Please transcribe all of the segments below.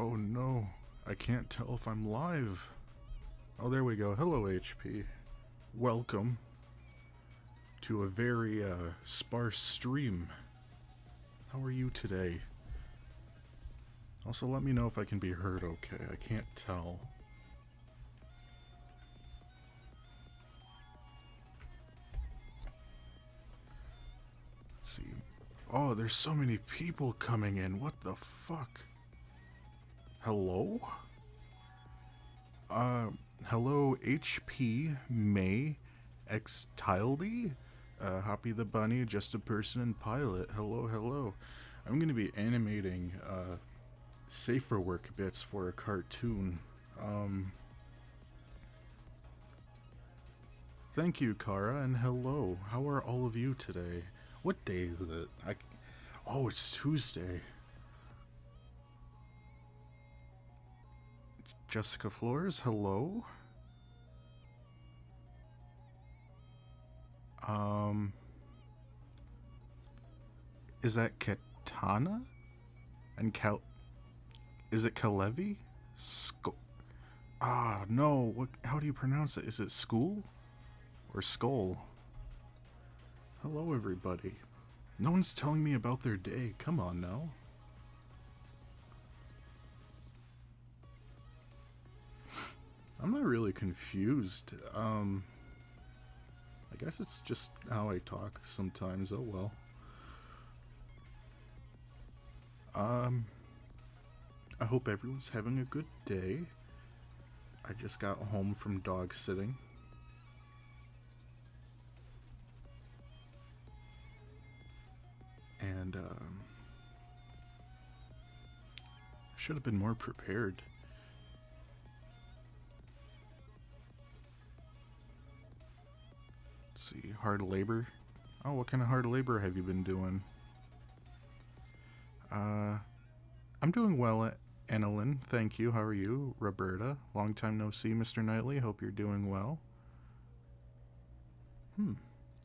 Oh no, I can't tell if I'm live. Oh, there we go. Hello, HP. Welcome to a very sparse stream. How are you today? Also, let me know if I can be heard okay. I can't tell. Let's see. Oh, there's so many people coming in. What the fuck? Hello? Hello, HP, May, X Tildy, Hoppy the Bunny, Just a Person, and Pilot. Hello, hello. I'm gonna be animating, safer work bits for a cartoon. Thank you, Kara, and hello. How are all of you today? What day is it? Oh, it's Tuesday. Jessica Flores, hello. Is that Katana? And is it Kalevi? No, how do you pronounce it? Is it school? Or skull? Hello, everybody. No one's telling me about their day. Come on now. I'm not really confused. I guess it's just how I talk sometimes. Oh well. I hope everyone's having a good day. I just got home from dog sitting. And, should have been more prepared. Let's see, hard labor. Oh, what kind of hard labor have you been doing? I'm doing well, Annalyn. Thank you. How are you? Roberta. Long time no see, Mr. Knightley. Hope you're doing well.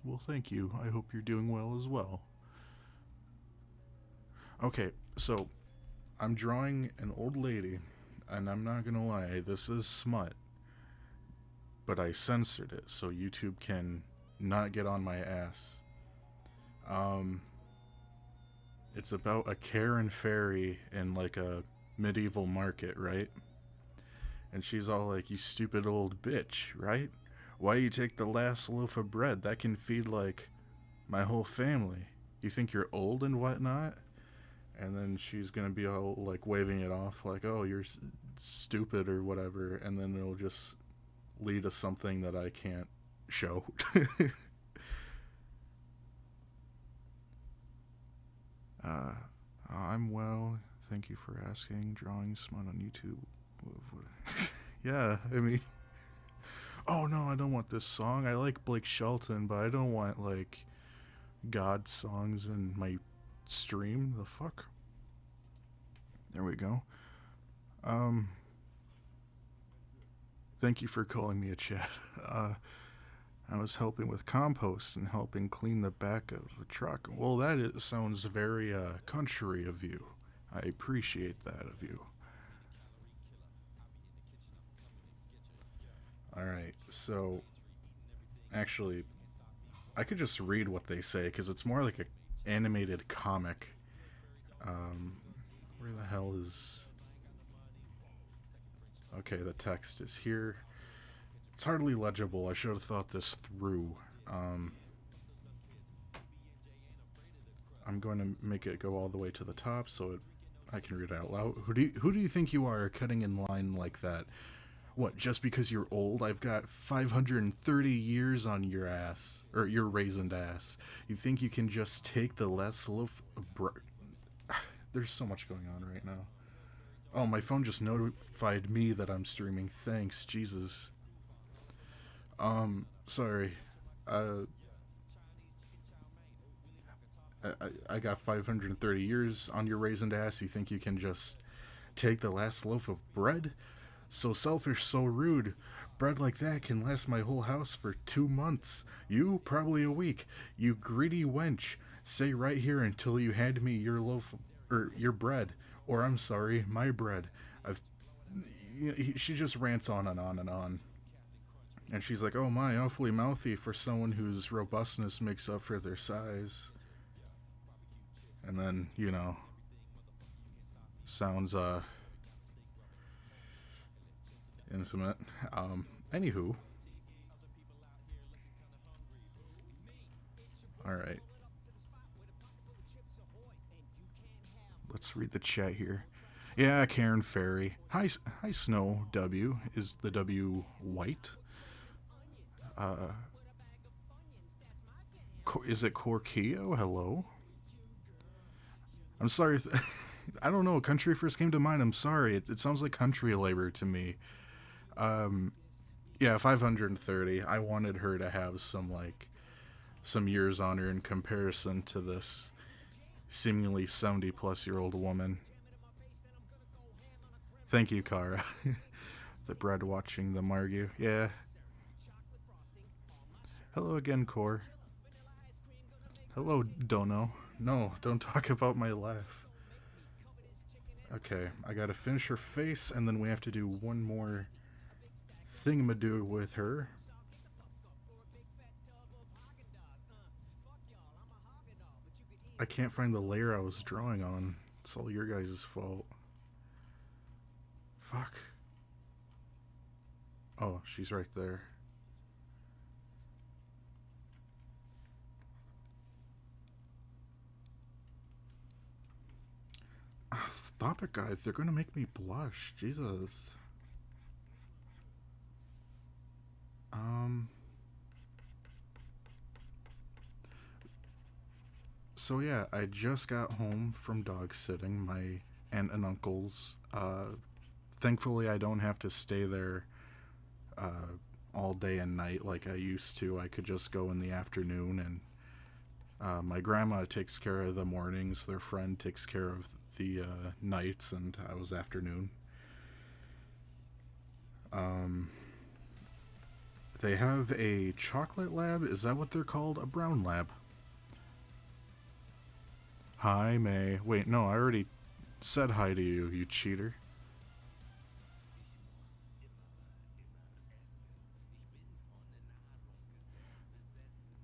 Well, thank you. I hope you're doing well as well. Okay, so I'm drawing an old lady, and I'm not gonna lie, this is smut. But I censored it so YouTube can not get on my ass. It's about a Karen fairy in like a medieval market, right? And she's all like, "You stupid old bitch, right? Why you take the last loaf of bread? That can feed like my whole family. You think you're old and whatnot?" And then she's gonna be all like waving it off like, "Oh, you're stupid" or whatever, and then it'll just lead to something that I can't show. I'm well. Thank you for asking. Drawing smut on YouTube. Yeah, I mean... Oh no, I don't want this song. I like Blake Shelton, but I don't want, like, God songs in my stream. The fuck? There we go. Thank you for calling me a chat. I was helping with compost and helping clean the back of a truck. Well, that sounds very country of you. I appreciate that of you. Alright, so actually, I could just read what they say because it's more like an animated comic. Where the hell is... Okay, the text is here. It's hardly legible. I should have thought this through. I'm going to make it go all the way to the top so I can read it out loud. Who do you think you are, cutting in line like that? What, just because you're old? I've got 530 years on your ass. Or your raisined ass. You think you can just take the last loaf of bread? There's so much going on right now. Oh, my phone just notified me that I'm streaming. Thanks, Jesus. Sorry. I got 530 years on your raisined ass. You think you can just take the last loaf of bread? So selfish, so rude. Bread like that can last my whole house for 2 months. You, probably a week. You greedy wench. Stay right here until you hand me your loaf or your bread, or I'm sorry, my bread. I've she just rants on and on and on. And she's like, "Oh my, awfully mouthy for someone whose robustness makes up for their size." And then, sounds intimate. Anywho, all right. Let's read the chat here. Yeah, Karen Ferry. Hi, Snow W. Is the W white? Uh, is it Corkio? Hello. I'm sorry. I don't know. Country first came to mind. I'm sorry. It sounds like country labor to me. Um, yeah, 530. I wanted her to have some years on her in comparison to this seemingly 70-plus-year-old woman. Thank you, Kara. The bread watching them argue. Yeah. Hello again, Core. Hello, Dono. No, don't talk about my laugh. Okay, I gotta finish her face, and then we have to do one more thingamadoo with her. I can't find the layer I was drawing on. It's all your guys' fault. Fuck. Oh, she's right there. Stop it, guys. They're gonna make me blush. Jesus. So yeah, I just got home from dog sitting. My aunt and uncle's. Thankfully, I don't have to stay there all day and night like I used to. I could just go in the afternoon, and my grandma takes care of the mornings. Their friend takes care of the nights, and I was afternoon. They have a chocolate lab. Is that what they're called? A brown lab. Hi, May. Wait, no, I already said hi to you, you cheater.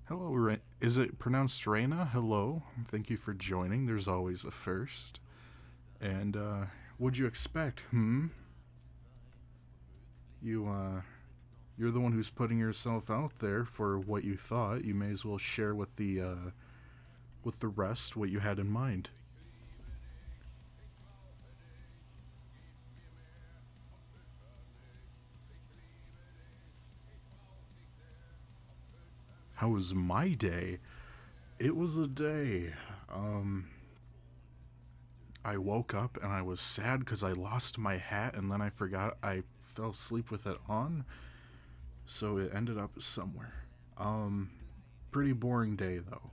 Hello, is it pronounced Reina? Hello. Thank you for joining. There's always a first. And, what'd you expect, You're the one who's putting yourself out there for what you thought. You may as well share with the rest what you had in mind. How was my day? It was a day. I woke up and I was sad because I lost my hat, and then I forgot I fell asleep with it on, so it ended up somewhere. Pretty boring day though.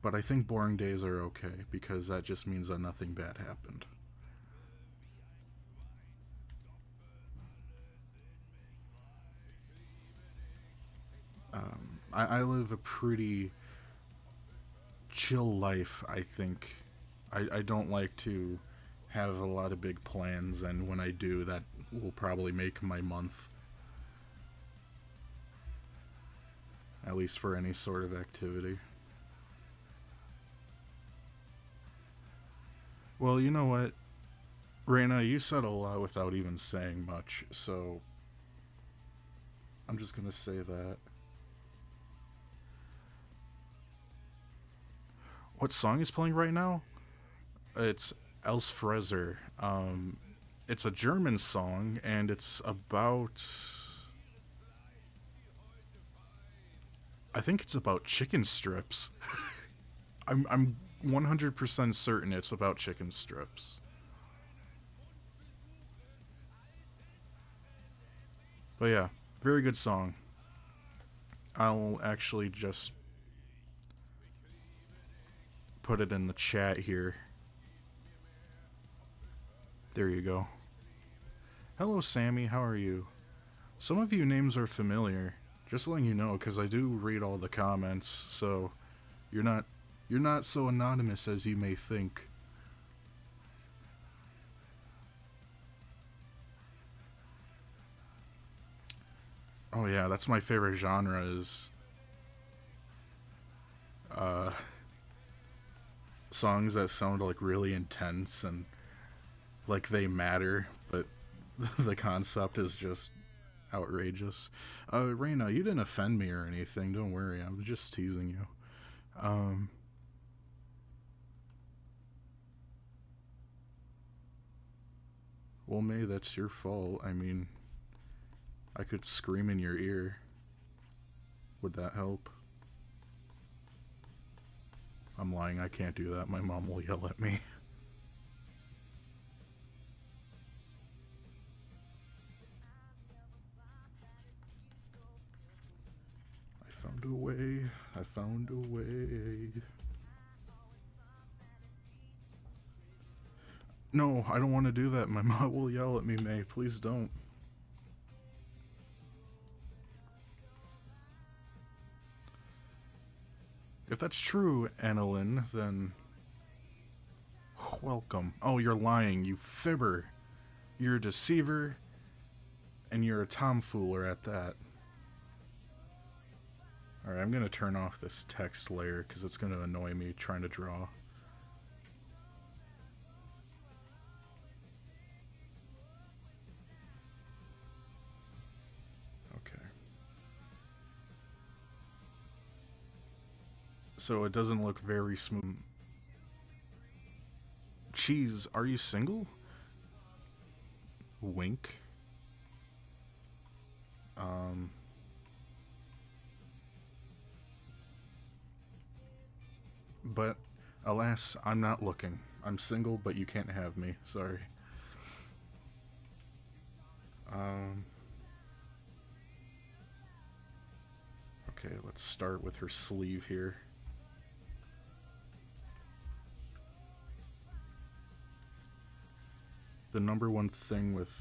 But I think boring days are okay because that just means that nothing bad happened. I live a pretty chill life, I think. I don't like to have a lot of big plans, and when I do, that will probably make my month. At least for any sort of activity. Well, you know what? Reina, you said a lot without even saying much, so I'm just gonna say that. What song is playing right now? It's Els Freser. It's a German song, and it's about. I think it's about chicken strips. I'm 100% certain it's about chicken strips. But yeah, very good song. I'll actually just put it in the chat here. There you go. Hello, Sammy. How are you? Some of you names are familiar. Just letting you know, because I do read all the comments, so you're not so anonymous as you may think. Oh yeah, that's my favorite genre is uh, songs that sound like really intense and like they matter, but the concept is just outrageous. Reina, you didn't offend me or anything. Don't worry, I'm just teasing you. Um, well, May, that's your fault. I mean, I could scream in your ear. Would that help? I'm lying. I can't do that. My mom will yell at me. I found a way. I found a way. No, I don't want to do that. My mom will yell at me, May. Please don't. If that's true, Annalyn, then welcome. Oh, you're lying, you fibber. You're a deceiver, and you're a tomfooler at that. Alright, I'm gonna turn off this text layer because it's gonna annoy me trying to draw. Okay. So it doesn't look very smooth. Cheese, are you single? Wink. But alas, I'm not looking. I'm single, but you can't have me. Sorry. Okay, let's start with her sleeve here. The number one thing with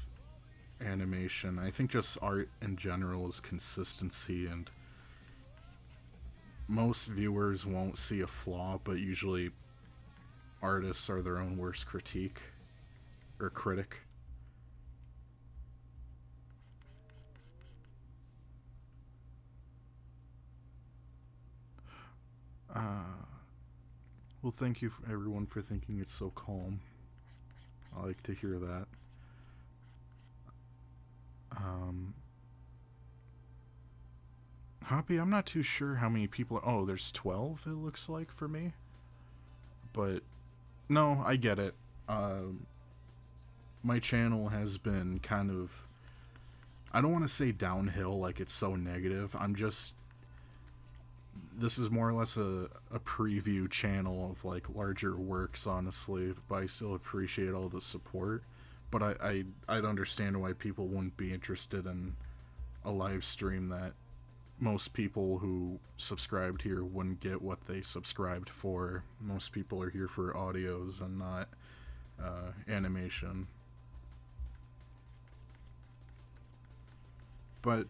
animation, I think just art in general, is consistency, and most viewers won't see a flaw, but usually artists are their own worst critique or critic. Well, thank you everyone for thinking it's so calm. I like to hear that. Hoppy, I'm not too sure how many people. Oh, there's 12, it looks like, for me. But, no, I get it. My channel has been kind of. I don't want to say downhill like it's so negative. I'm just. This is more or less a preview channel of like larger works, honestly, but I still appreciate all the support. But I'd understand why people wouldn't be interested in a live stream that most people who subscribed here wouldn't get what they subscribed for. Most people are here for audios and not animation. But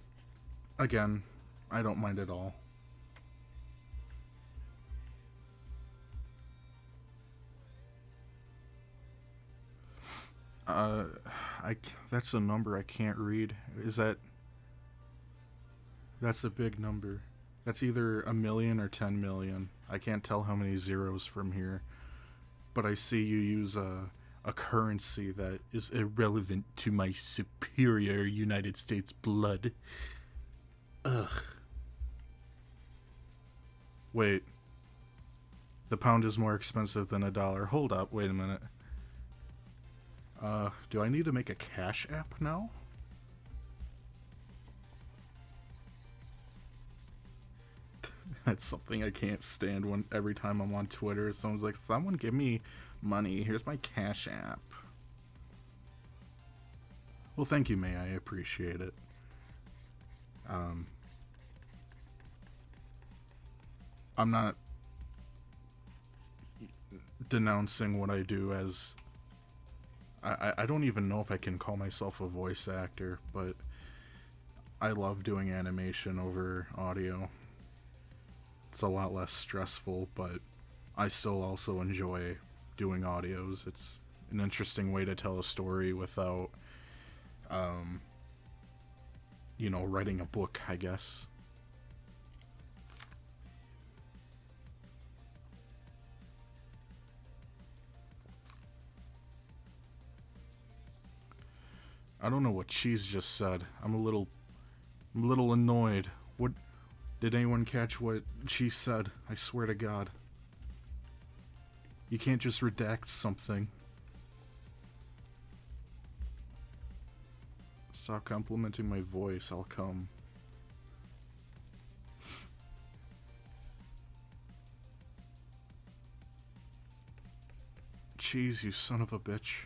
again, I don't mind at all. That's a number I can't read. Is that? That's a big number. That's either a million or 10 million. I can't tell how many zeros from here. But I see you use a currency that is irrelevant to my superior United States blood. Ugh. Wait. The pound is more expensive than $1. Hold up, wait a minute. Do I need to make a Cash App now? That's something I can't stand when every time I'm on Twitter, someone's like, someone give me money, here's my Cash App. Well, thank you, May, I appreciate it. I'm not denouncing what I do as... I don't even know if I can call myself a voice actor, but I love doing animation over audio. It's a lot less stressful, but I still also enjoy doing audios. It's an interesting way to tell a story without you know, writing a book, I guess. I don't know what Cheese just said. I'm a little annoyed. What did anyone catch what she said? I swear to God. You can't just redact something. Stop complimenting my voice, I'll come. Cheese, you son of a bitch.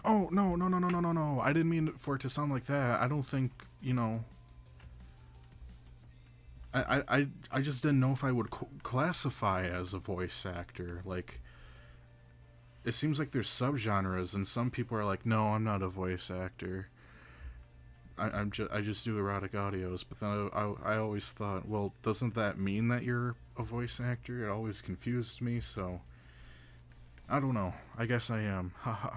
Oh, no. I didn't mean for it to sound like that. I don't think, you know... I just didn't know if I would classify as a voice actor. Like, it seems like there's subgenres, and some people are like, no, I'm not a voice actor. I just do erotic audios. But then I always thought, well, doesn't that mean that you're a voice actor? It always confused me, so... I don't know. I guess I am. Haha.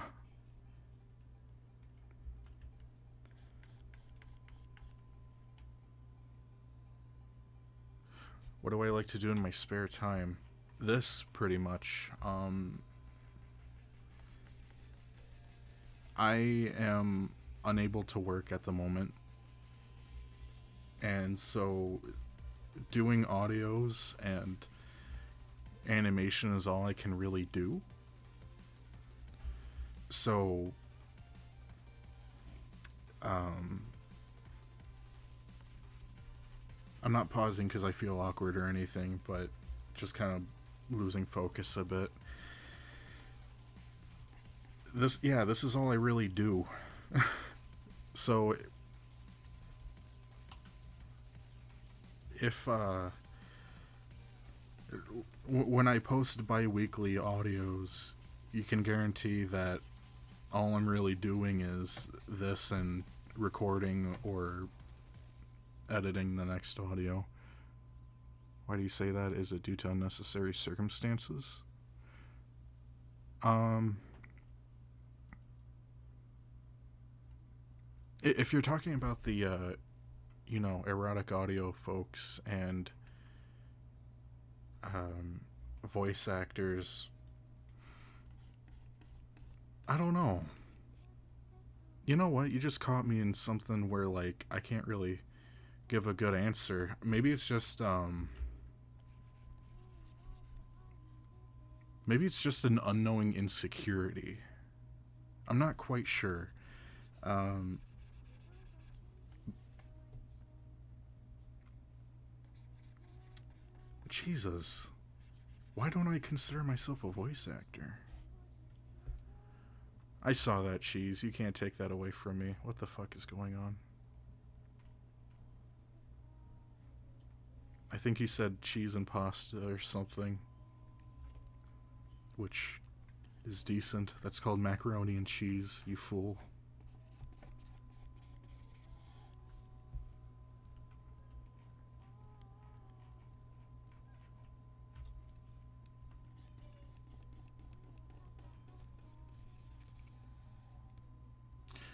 What do I like to do in my spare time? This, pretty much. I am unable to work at the moment. And so, doing audios and animation is all I can really do. So, I'm not pausing because I feel awkward or anything, but just kind of losing focus a bit. This is all I really do. So, if, when I post bi-weekly audios, you can guarantee that all I'm really doing is this and recording or editing the next audio. Why do you say that? Is it due to unnecessary circumstances? If you're talking about the, you know, erotic audio folks and voice actors, I don't know. You know what? You just caught me in something where, like, I can't really give a good answer. Maybe it's just maybe it's just an unknowing insecurity. I'm not quite sure. Jesus. Why don't I consider myself a voice actor? I saw that, Cheese. You can't take that away from me. What the fuck is going on? I think he said cheese and pasta or something, which is decent. That's called macaroni and cheese, you fool.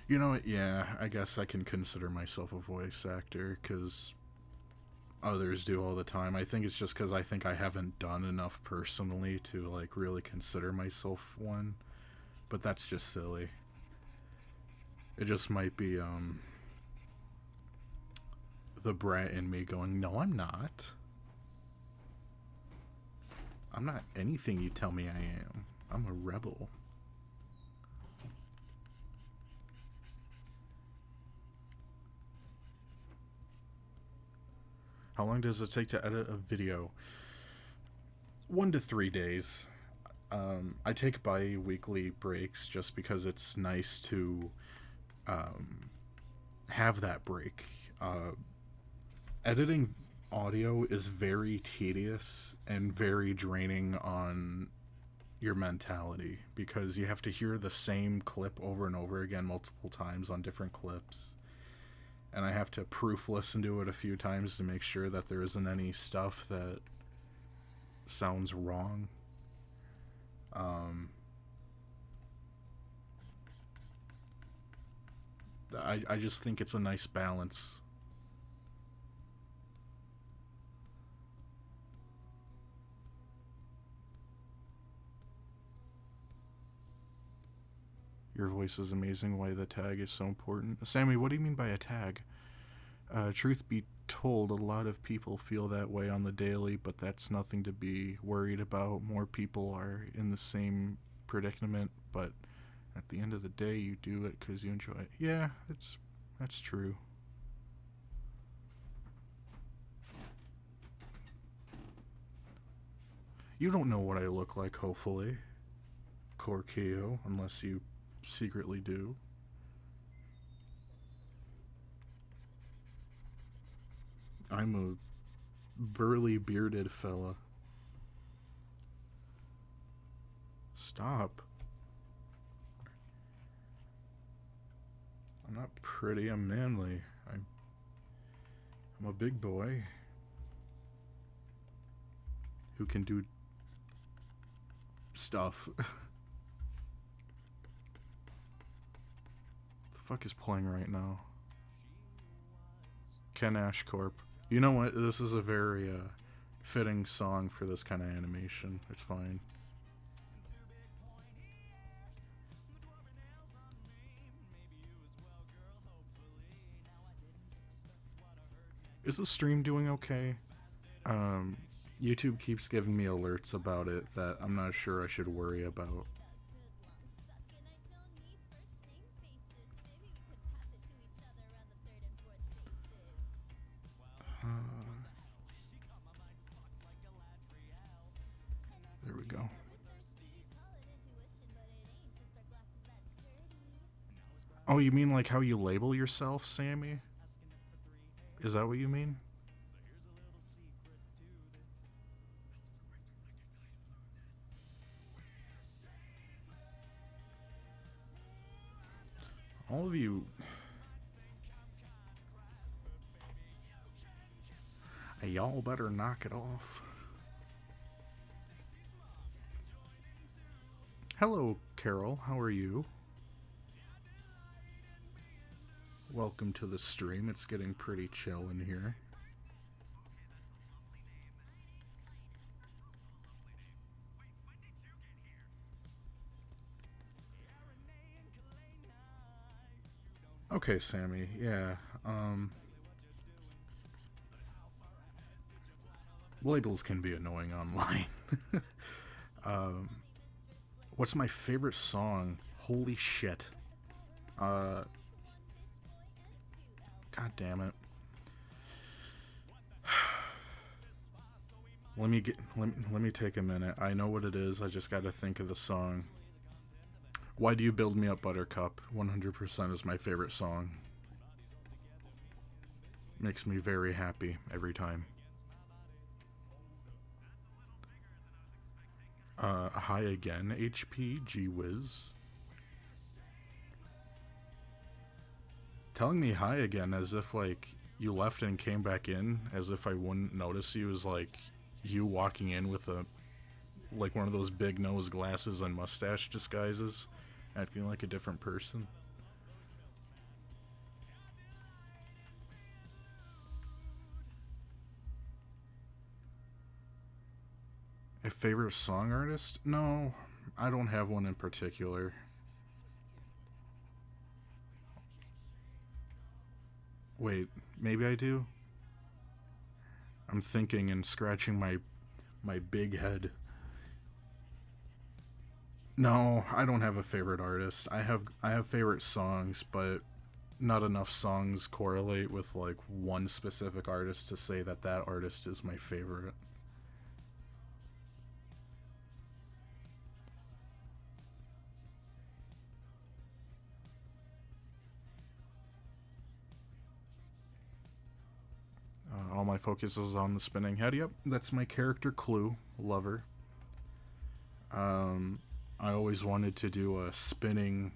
You know what? Yeah, I guess I can consider myself a voice actor, because others do all the time. I think it's just because I think I haven't done enough personally to, like, really consider myself one. But that's just silly. It just might be, the brat in me going, no, I'm not. I'm not anything you tell me I am. I'm a rebel. How long does it take to edit a video? 1 to 3 days. I take bi-weekly breaks just because it's nice to have that break. Editing audio is very tedious and very draining on your mentality, because you have to hear the same clip over and over again multiple times on different clips. And I have to proof listen to it a few times to make sure that there isn't any stuff that sounds wrong. Um, I just think it's a nice balance. Your voice is amazing. Why the tag is so important. Sammy, what do you mean by a tag? Truth be told, a lot of people feel that way on the daily, but that's nothing to be worried about. More people are in the same predicament, but at the end of the day, you do it because you enjoy it. Yeah, that's true. You don't know what I look like, hopefully, Corkeo, unless you secretly do. I'm a burly bearded fella. Stop. I'm not pretty, I'm manly. I'm a big boy who can do stuff. The fuck is playing right now? Ken Ashcorp. You know what? This is a very fitting song for this kind of animation. It's fine. Is the stream doing okay? YouTube keeps giving me alerts about it that I'm not sure I should worry about. There we go. Oh, you mean like how you label yourself, Sammy? Is that what you mean? All of you... Y'all better knock it off. Hello, Carol. How are you? Welcome to the stream. It's getting pretty chill in here. Okay, Sammy. Yeah. Labels can be annoying online. What's my favorite song? Holy shit. God damn it. Let me take a minute. I know what it is. I just gotta think of the song. Why Do You Build Me Up, Buttercup? 100% is my favorite song. Makes me very happy every time. Hi again, HP, gee whiz. Telling me hi again as if, like, you left and came back in, as if I wouldn't notice you, is like you walking in with like one of those big nose glasses and mustache disguises, acting like a different person. A favorite song artist? No, I don't have one in particular. Wait, maybe I do? I'm thinking and scratching my big head. No, I don't have a favorite artist. I have favorite songs, but not enough songs correlate with like one specific artist to say that that artist is my favorite. All my focus is on the spinning head. Yep, that's my character clue, Lover. I always wanted to do a spinning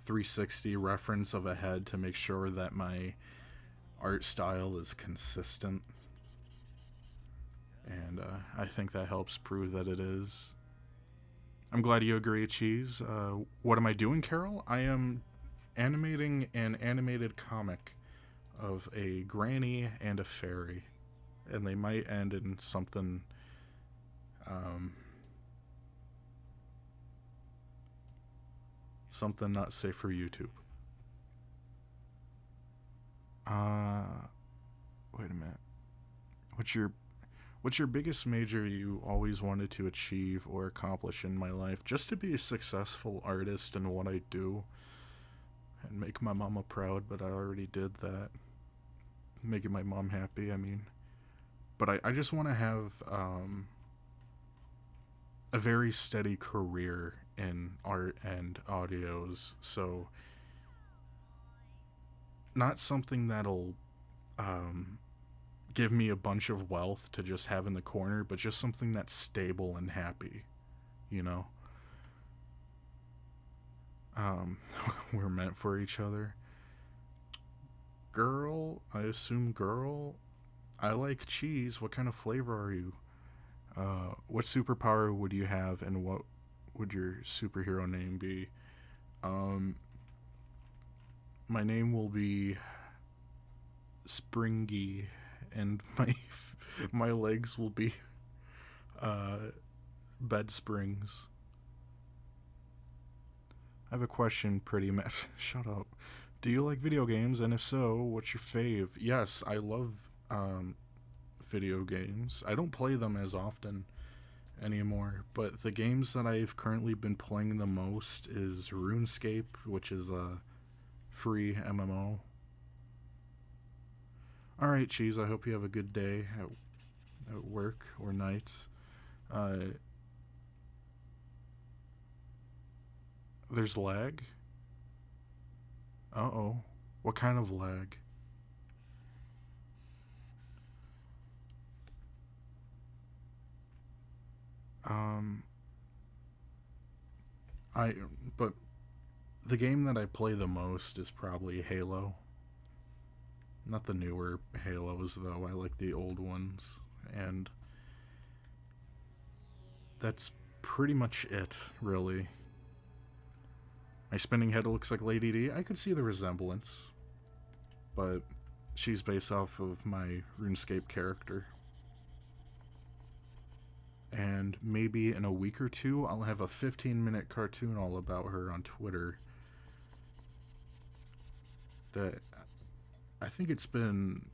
360 reference of a head to make sure that my art style is consistent. And I think that helps prove that it is. I'm glad you agree, Cheese. What am I doing, Carol? I am animating an animated comic of a granny and a fairy. And they might end in something something not safe for YouTube. Wait a minute. What's your biggest major you always wanted to achieve or accomplish in my life? Just to be a successful artist in what I do and make my mama proud, but I already did that. Making my mom happy, I mean. But I just want to have a very steady career in art and audios, so not something that'll give me a bunch of wealth to just have in the corner, but just something that's stable and happy, you know? We're meant for each other. Girl, I assume girl. I like cheese. What kind of flavor are you? What superpower would you have, and what would your superhero name be? My name will be Springy, and my legs will be bed springs. I have a question, pretty much. Shut up. Do you like video games? And if so, what's your fave? Yes, I love video games. I don't play them as often anymore, but the games that I've currently been playing the most is RuneScape, which is a free MMO. Alright, Cheese, I hope you have a good day at work or night. There's lag? Uh-oh. What kind of lag? But the game that I play the most is probably Halo. Not the newer Halos, though. I like the old ones. And that's pretty much it, really. My spinning head looks like Lady D. I could see the resemblance. But she's based off of my RuneScape character. And maybe in a week or two, I'll have a 15-minute cartoon all about her on Twitter. That I think it's been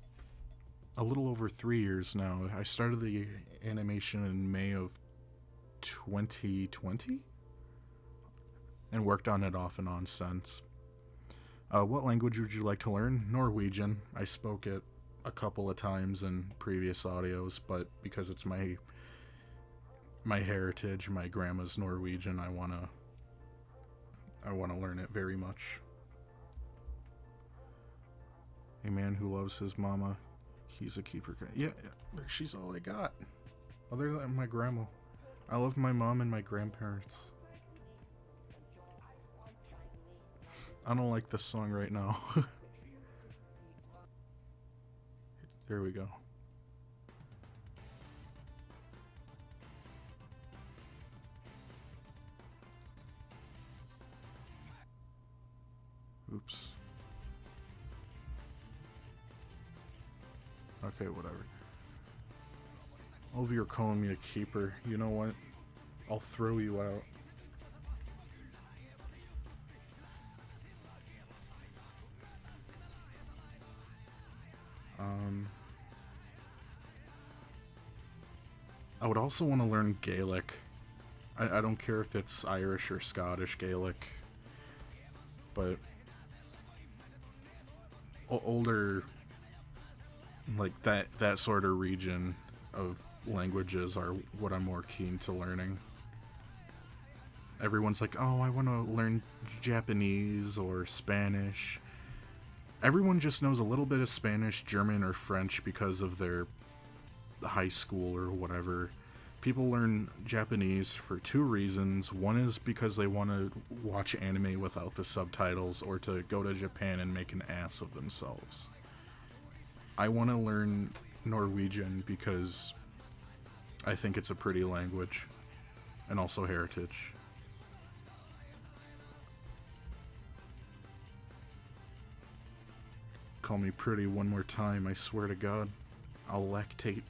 a little over 3 years now. I started the animation in May of 2020 and worked on it off and on since. What language would you like to learn? Norwegian. I spoke it a couple of times in previous audios, but because it's my heritage, my grandma's Norwegian, I wanna learn it very much. A man who loves his mama, he's a keeper. Yeah, she's all I got. Other than my grandma. I love my mom and my grandparents. I don't like this song right now. There we go. Oops. Okay, whatever. Over, you're calling me a keeper. You know what? I'll throw you out. I would also want to learn Gaelic. I don't care if it's Irish or Scottish Gaelic, but older, like that sort of region of languages are what I'm more keen to learning. Everyone's like, oh, I want to learn Japanese or Spanish. Everyone just knows a little bit of Spanish, German, or French because of their high school or whatever. People learn Japanese for two reasons. One is because they want to watch anime without the subtitles, or to go to Japan and make an ass of themselves. I want to learn Norwegian because I think it's a pretty language. And also heritage. Call me pretty one more time, I swear to God. I'll lactate.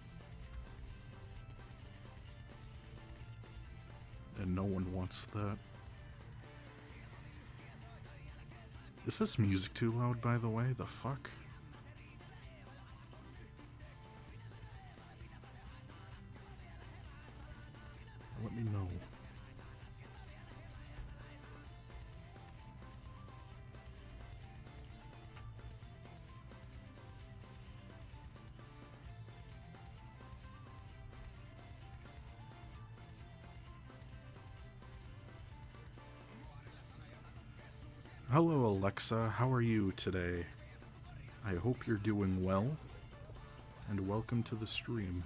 And no one wants that. Is this music too loud, by the way? The fuck? Let me know. Hello, Alexa. How are you today? I hope you're doing well. And welcome to the stream.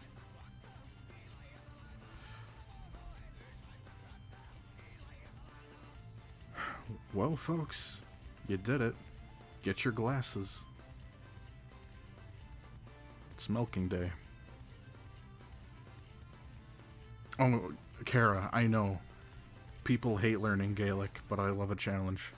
Well, folks, you did it. Get your glasses. It's milking day. Oh, Kara, I know. People hate learning Gaelic, but I love a challenge.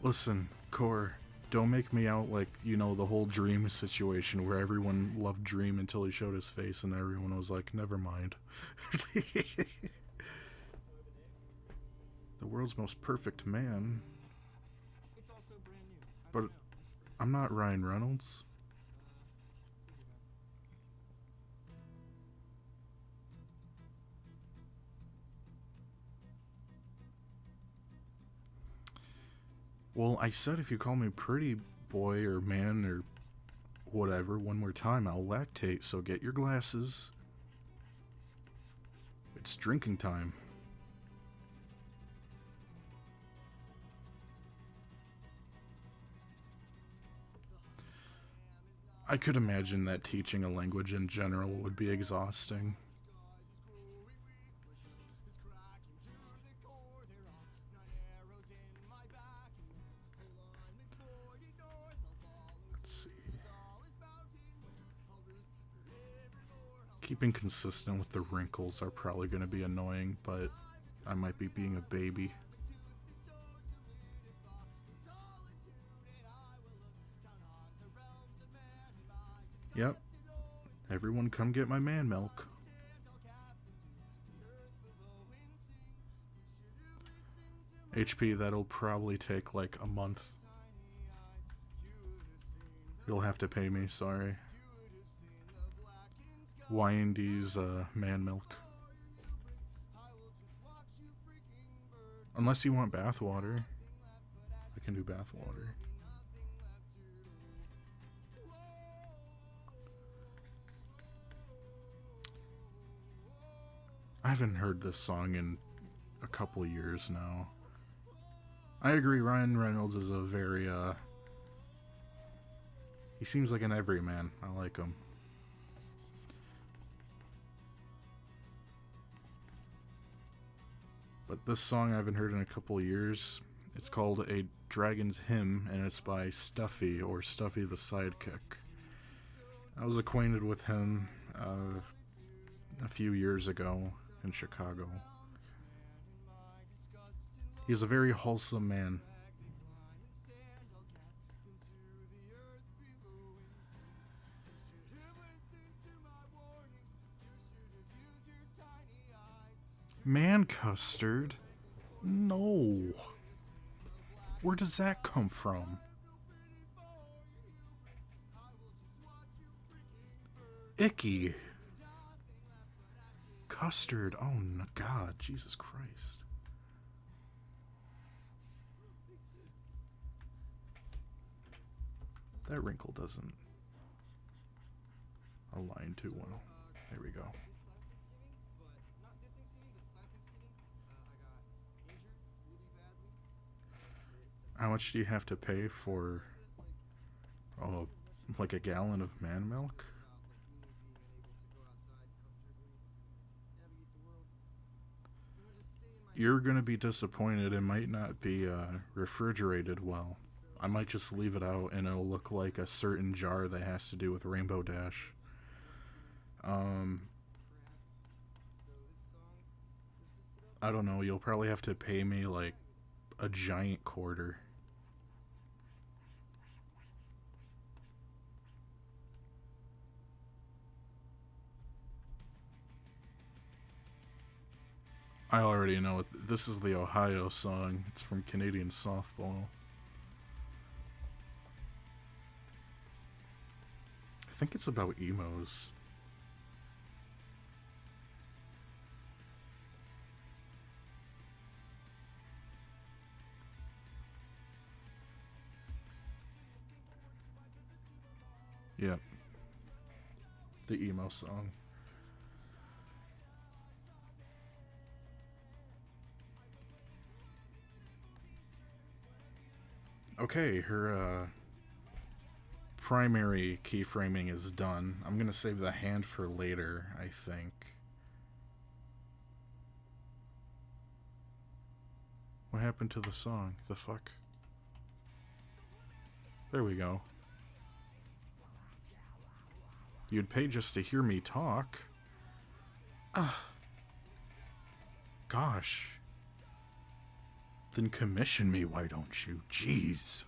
Listen, Core, don't make me out like, you know, the whole Dream situation where everyone loved Dream until he showed his face and everyone was like, never mind. The world's most perfect man. But I'm not Ryan Reynolds. Well, I said if you call me pretty boy or man or whatever one more time, I'll lactate, so get your glasses. It's drinking time. I could imagine that teaching a language in general would be exhausting. Keeping consistent with the wrinkles are probably going to be annoying, but I might be being a baby. Yep. Everyone come get my man milk. HP, that'll probably take like a month. You'll have to pay me, sorry. YND's man milk. Unless you want bathwater. I can do bathwater. I haven't heard this song in a couple years now. I agree, Ryan Reynolds is a very, he seems like an everyman. I like him. But this song I haven't heard in a couple of years. It's called A Dragon's Hymn, and it's by Stuffy, or Stuffy the Sidekick. I was acquainted with him a few years ago in Chicago. He's a very wholesome man. Man custard? No. Where does that come from? Icky. Custard. Oh, no, God. Jesus Christ. That wrinkle doesn't align too well. There we go. How much do you have to pay for Oh, like a gallon of man milk? You're gonna be disappointed. It might not be refrigerated well. I might just leave it out and it'll look like a certain jar that has to do with Rainbow Dash. Um, I don't know. You'll probably have to pay me like a giant quarter. I already know it. This is the Ohio song. It's from Canadian Softball. I think it's about emos. Yep. The emo song. Okay, her primary keyframing is done. I'm gonna save the hand for later, I think. What happened to the song? The fuck? There we go. You'd pay just to hear me talk. Gosh. Then commission me, why don't you? Jeez.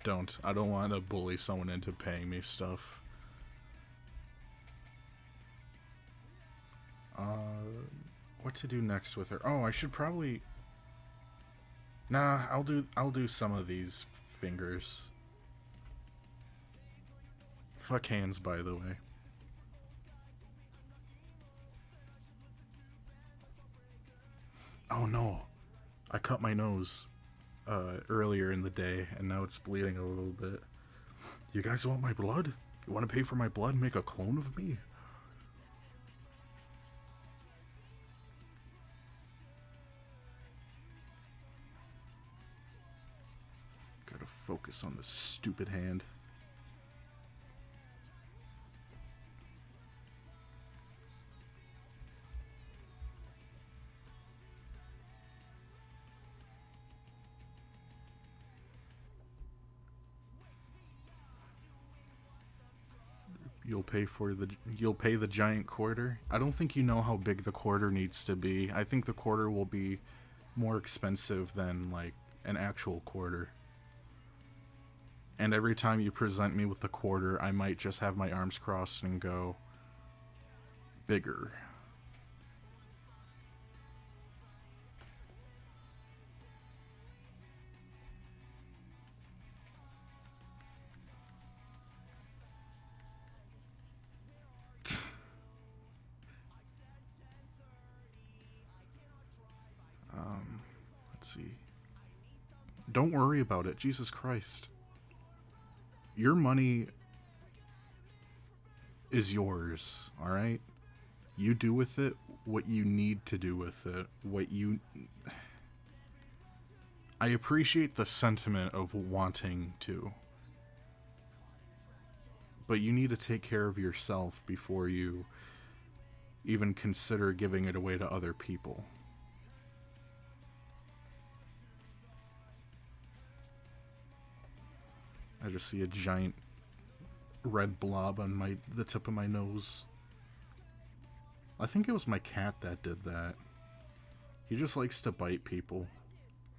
Don't. I don't want to bully someone into paying me stuff. What to do next with her? Oh, I should probably... Nah, I'll do some of these fingers. Fuck hands, by the way. Oh no. I cut my nose earlier in the day, and now it's bleeding a little bit. You guys want my blood? You want to pay for my blood and make a clone of me? Gotta focus on this stupid hand. You'll pay the giant quarter. I don't think you know how big the quarter needs to be. I think the quarter will be more expensive than like an actual quarter. And every time you present me with the quarter, I might just have my arms crossed and go bigger. Let's see. Don't worry about it. Jesus Christ. Your money is yours, alright? You do with it what you need to do with it. I appreciate the sentiment of wanting to. But you need to take care of yourself before you even consider giving it away to other people. I just see a giant red blob on the tip of my nose. I think it was my cat that did that. He just likes to bite people,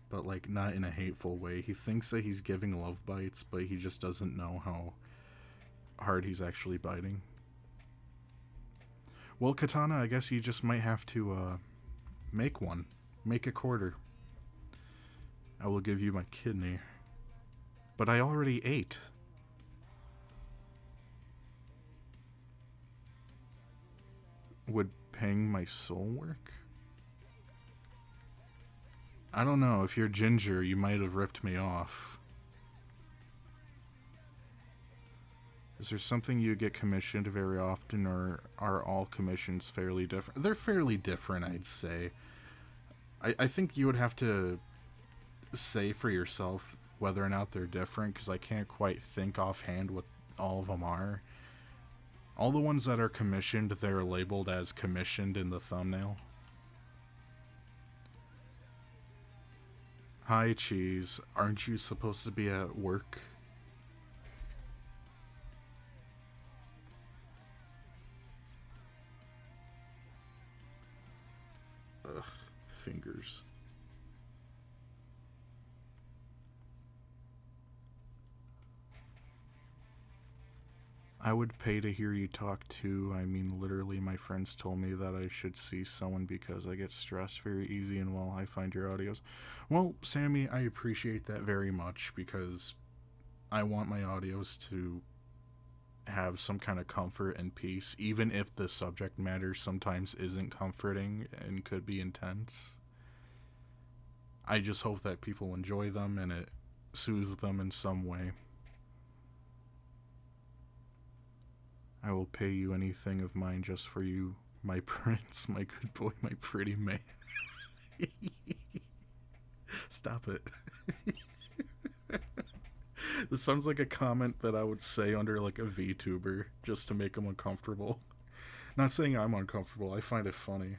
but like not in a hateful way. He thinks that he's giving love bites, but he just doesn't know how hard he's actually biting. Well, Katana, I guess you just might have to make one. Make a quarter. I will give you my kidney. But I already ate. Would paying my soul work? I don't know. If you're ginger, you might have ripped me off. Is there something you get commissioned very often, or are all commissions fairly different? They're fairly different, I'd say. I think you would have to say for yourself whether or not they're different, because I can't quite think offhand what all of them are. All the ones that are commissioned, they're labeled as commissioned in the thumbnail. Hi, Cheese. Aren't you supposed to be at work? Ugh, fingers. I would pay to hear you talk too. I mean, literally, my friends told me that I should see someone because I get stressed very easy, and well, I find your audios. Well, Sammy, I appreciate that very much because I want my audios to have some kind of comfort and peace, even if the subject matter sometimes isn't comforting and could be intense. I just hope that people enjoy them and it soothes them in some way. I will pay you anything of mine just for you, my prince, my good boy, my pretty man. Stop it. This sounds like a comment that I would say under like a VTuber just to make them uncomfortable. Not saying I'm uncomfortable, I find it funny.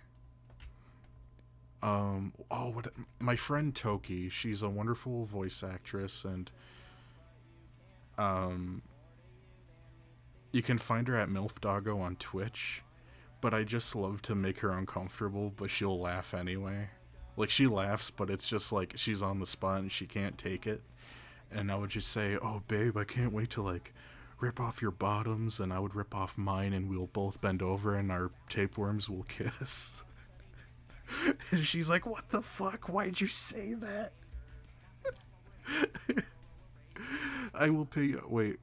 What my friend Toki, she's a wonderful voice actress, and you can find her at MILF Doggo on Twitch, but I just love to make her uncomfortable, but she'll laugh anyway. Like, she laughs, but it's just like she's on the spot and she can't take it. And I would just say, oh, babe, I can't wait to, like, rip off your bottoms, and I would rip off mine, and we'll both bend over, and our tapeworms will kiss. And she's like, what the fuck? Why'd you say that? I will pay you. Wait.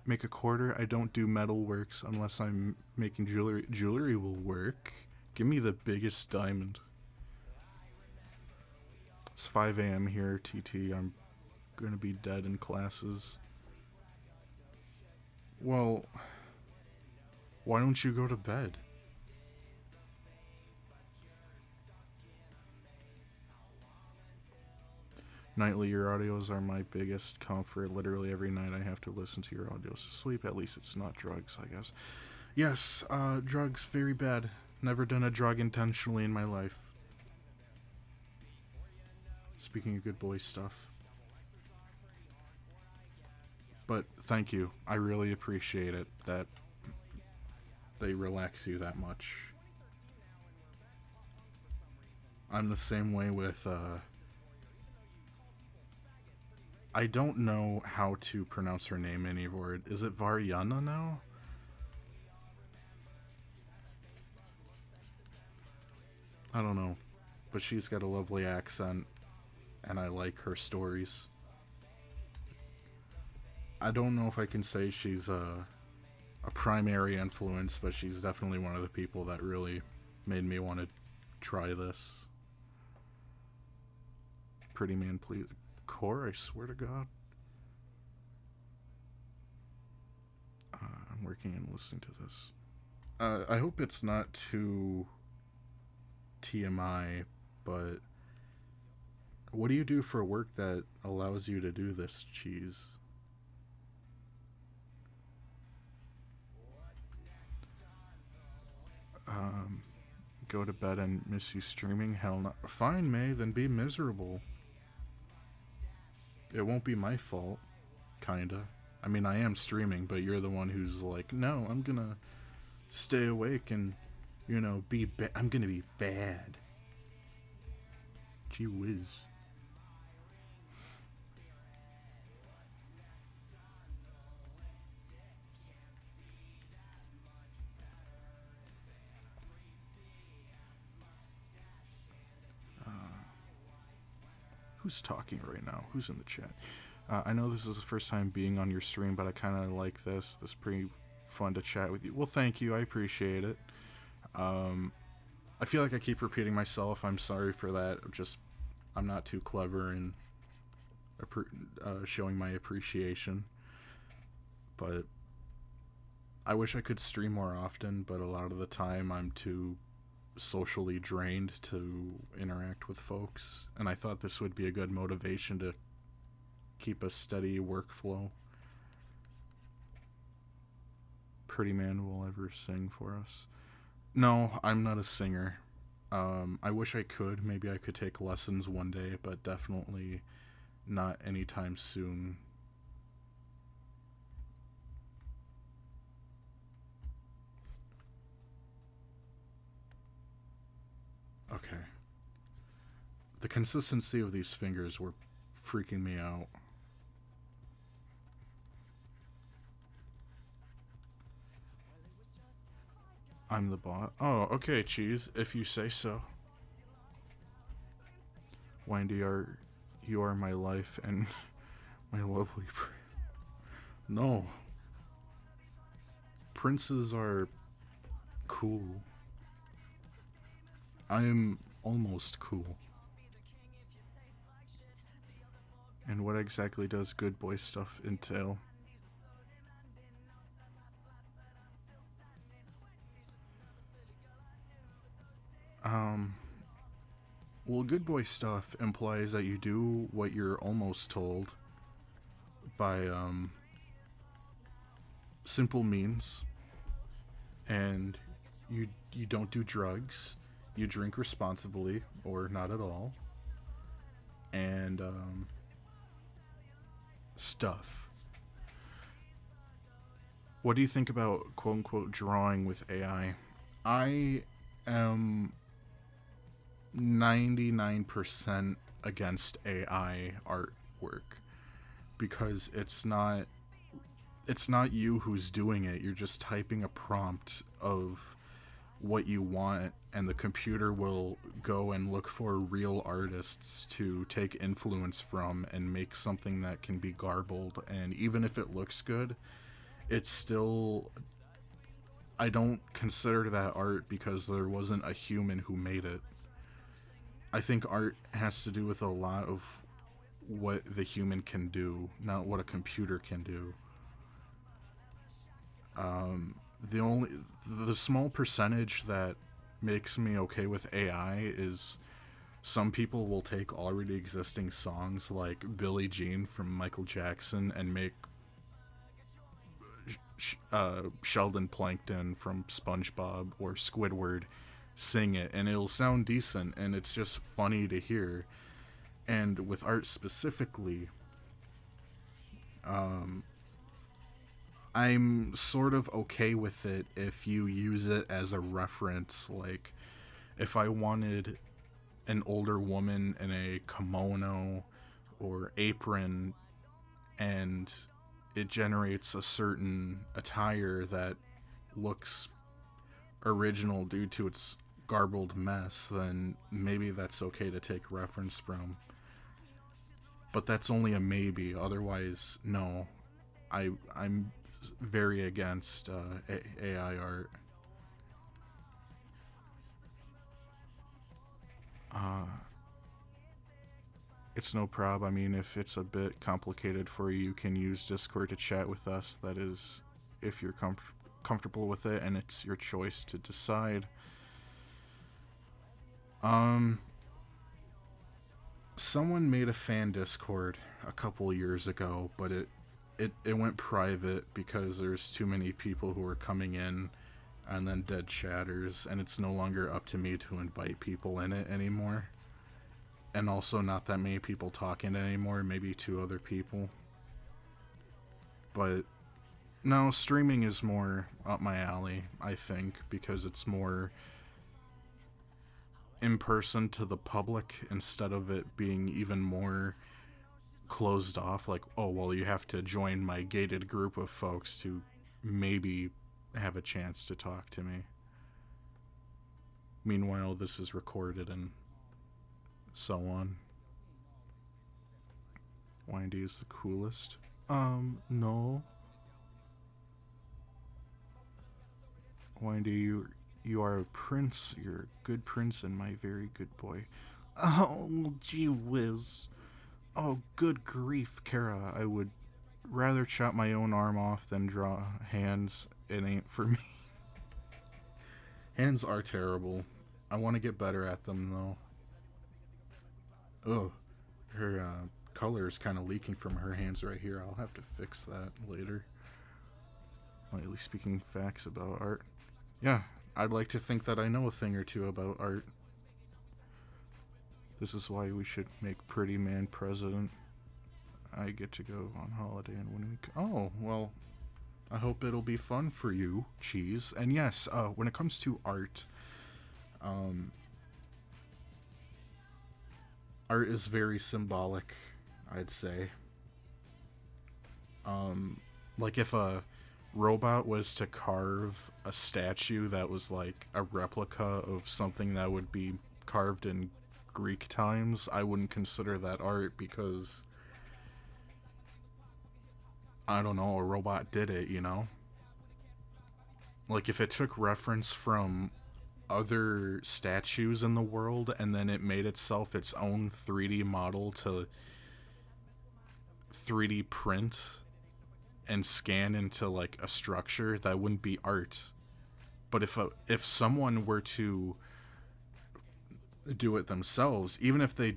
Make a quarter. I don't do metalworks unless I'm making jewelry. Jewelry will work. Give me the biggest diamond. It's 5 a.m. here, TT. I'm gonna be dead in classes. Well, why don't you go to bed? Nightly, your audios are my biggest comfort. Literally every night I have to listen to your audios to sleep. At least it's not drugs, I guess. Yes, drugs, very bad. Never done a drug intentionally in my life. Speaking of good boy stuff. But thank you. I really appreciate it that they relax you that much. I'm the same way with, I don't know how to pronounce her name anymore. Is it Varyana now? I don't know. But she's got a lovely accent, and I like her stories. I don't know if I can say she's a primary influence, but she's definitely one of the people that really made me want to try this. Pretty man, please. Core, I swear to God. I'm working and listening to this. I hope it's not too TMI, but what do you do for work that allows you to do this, Cheese? Go to bed and miss you streaming? Hell no. Fine, May, then be miserable. It won't be my fault. Kinda. I mean, I am streaming, but you're the one who's like, no, I'm gonna stay awake and, you know, I'm gonna be bad. Gee whiz. Who's talking right now? Who's in the chat? I know this is the first time being on your stream, but I kind of like this. This is pretty fun to chat with you. Well, thank you. I appreciate it. I feel like I keep repeating myself. I'm sorry for that. I'm not too clever in showing my appreciation. But I wish I could stream more often, but a lot of the time I'm too socially drained to interact with folks, and I thought this would be a good motivation to keep a steady workflow. Pretty Man will ever sing for us. No, I'm not a singer. I wish I could. Maybe I could take lessons one day, but definitely not anytime soon. Okay. The consistency of these fingers were freaking me out. I'm the bot. Oh, okay, Cheese, if you say so. YND, you are my life and my lovely No. Princes are cool. I am almost cool. And what exactly does good boy stuff entail? Well, good boy stuff implies that you do what you're almost told by, simple means, and you don't do drugs, you drink responsibly, or not at all, and, stuff. What do you think about quote-unquote drawing with AI? I am 99% against AI artwork because it's not you who's doing it. You're just typing a prompt of what you want, and the computer will go and look for real artists to take influence from and make something that can be garbled. And even if it looks good, it's still, I don't consider that art because there wasn't a human who made it. I think art has to do with a lot of what the human can do, not what a computer can do. The small percentage that makes me okay with AI is some people will take already existing songs like Billie Jean from Michael Jackson and make Sheldon Plankton from SpongeBob or Squidward sing it, and it'll sound decent, and it's just funny to hear. And with art specifically, I'm sort of okay with it if you use it as a reference. Like, if I wanted an older woman in a kimono or apron and it generates a certain attire that looks original due to its garbled mess, then maybe that's okay to take reference from. But that's only a maybe. Otherwise, no. I'm very against AI art. It's no prob. I mean, if it's a bit complicated for you, you can use Discord to chat with us. That is, if you're comfortable with it, and it's your choice to decide. Someone made a fan Discord a couple years ago, but it went private because there's too many people who were coming in and then dead chatters, and it's no longer up to me to invite people in it anymore. And also not that many people talking anymore, maybe 2 other people. But no, streaming is more up my alley, I think, because it's more in person to the public instead of it being even more closed off. Like, oh, well, you have to join my gated group of folks to maybe have a chance to talk to me. Meanwhile, this is recorded and so on. YND is the coolest. No. YND, you are a prince. You're a good prince and my very good boy. Oh, gee whiz. Oh, good grief, Kara. I would rather chop my own arm off than draw hands. It ain't for me. Hands are terrible. I want to get better at them, though. Ugh. Her color is kind of leaking from her hands right here. I'll have to fix that later. Lightly speaking facts about art. Yeah, I'd like to think that I know a thing or two about art. This is why we should make Pretty Man president. I get to go on holiday and when we... Oh, well, I hope it'll be fun for you, Cheese. And yes, when it comes to art, art is very symbolic, I'd say. Like if a robot was to carve a statue that was like a replica of something that would be carved in Greek times, I wouldn't consider that art because, I don't know, a robot did it, you know? Like if it took reference from other statues in the world and then it made itself its own 3D model to 3D print and scan into like a structure, that wouldn't be art. But if someone were to do it themselves, even if they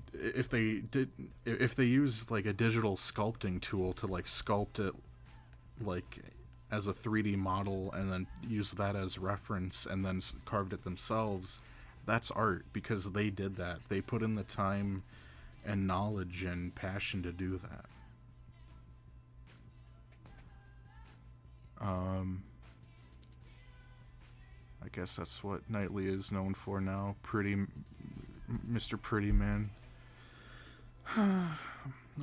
use like a digital sculpting tool to like sculpt it like as a 3D model and then use that as reference and then carved it themselves, that's art because they did that. They put in the time and knowledge and passion to do that. I guess that's what Nightly is known for now. Mr. Pretty Man.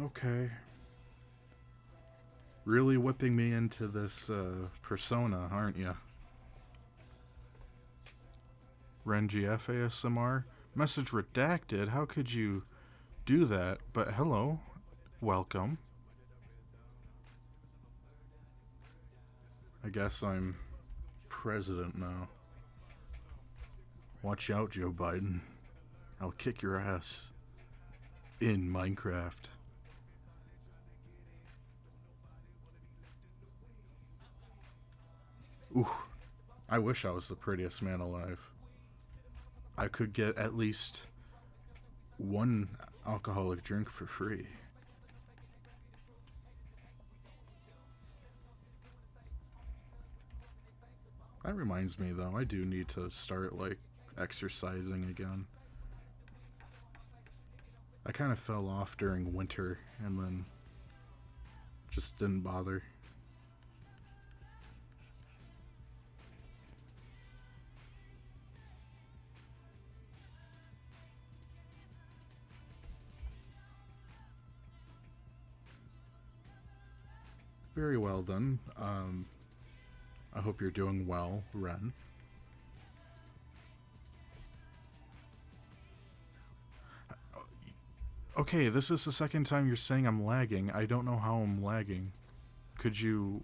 Okay. Really whipping me into this persona, aren't ya? RenGF ASMR? Message redacted? How could you do that? But hello. Welcome. I guess I'm president now. Watch out, Joe Biden. I'll kick your ass. In Minecraft. Ooh, I wish I was the prettiest man alive. I could get at least one alcoholic drink for free. That reminds me though, I do need to start like exercising again. I kind of fell off during winter and then just didn't bother. Very well done. I hope you're doing well, Ren. Okay, this is the second time you're saying I'm lagging. I don't know how I'm lagging. Could you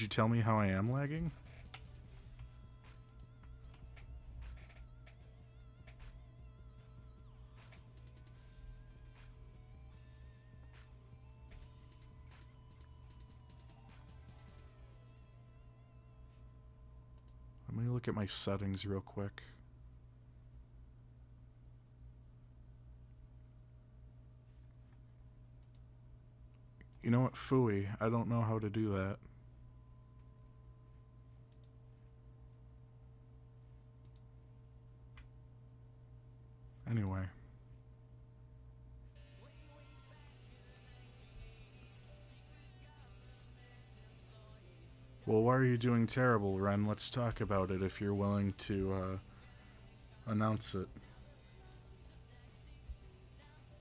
tell me how I am lagging? Let me look at my settings real quick. You know what? Phooey. I don't know how to do that. Anyway. Well, why are you doing terrible, Ren? Let's talk about it if you're willing to announce it.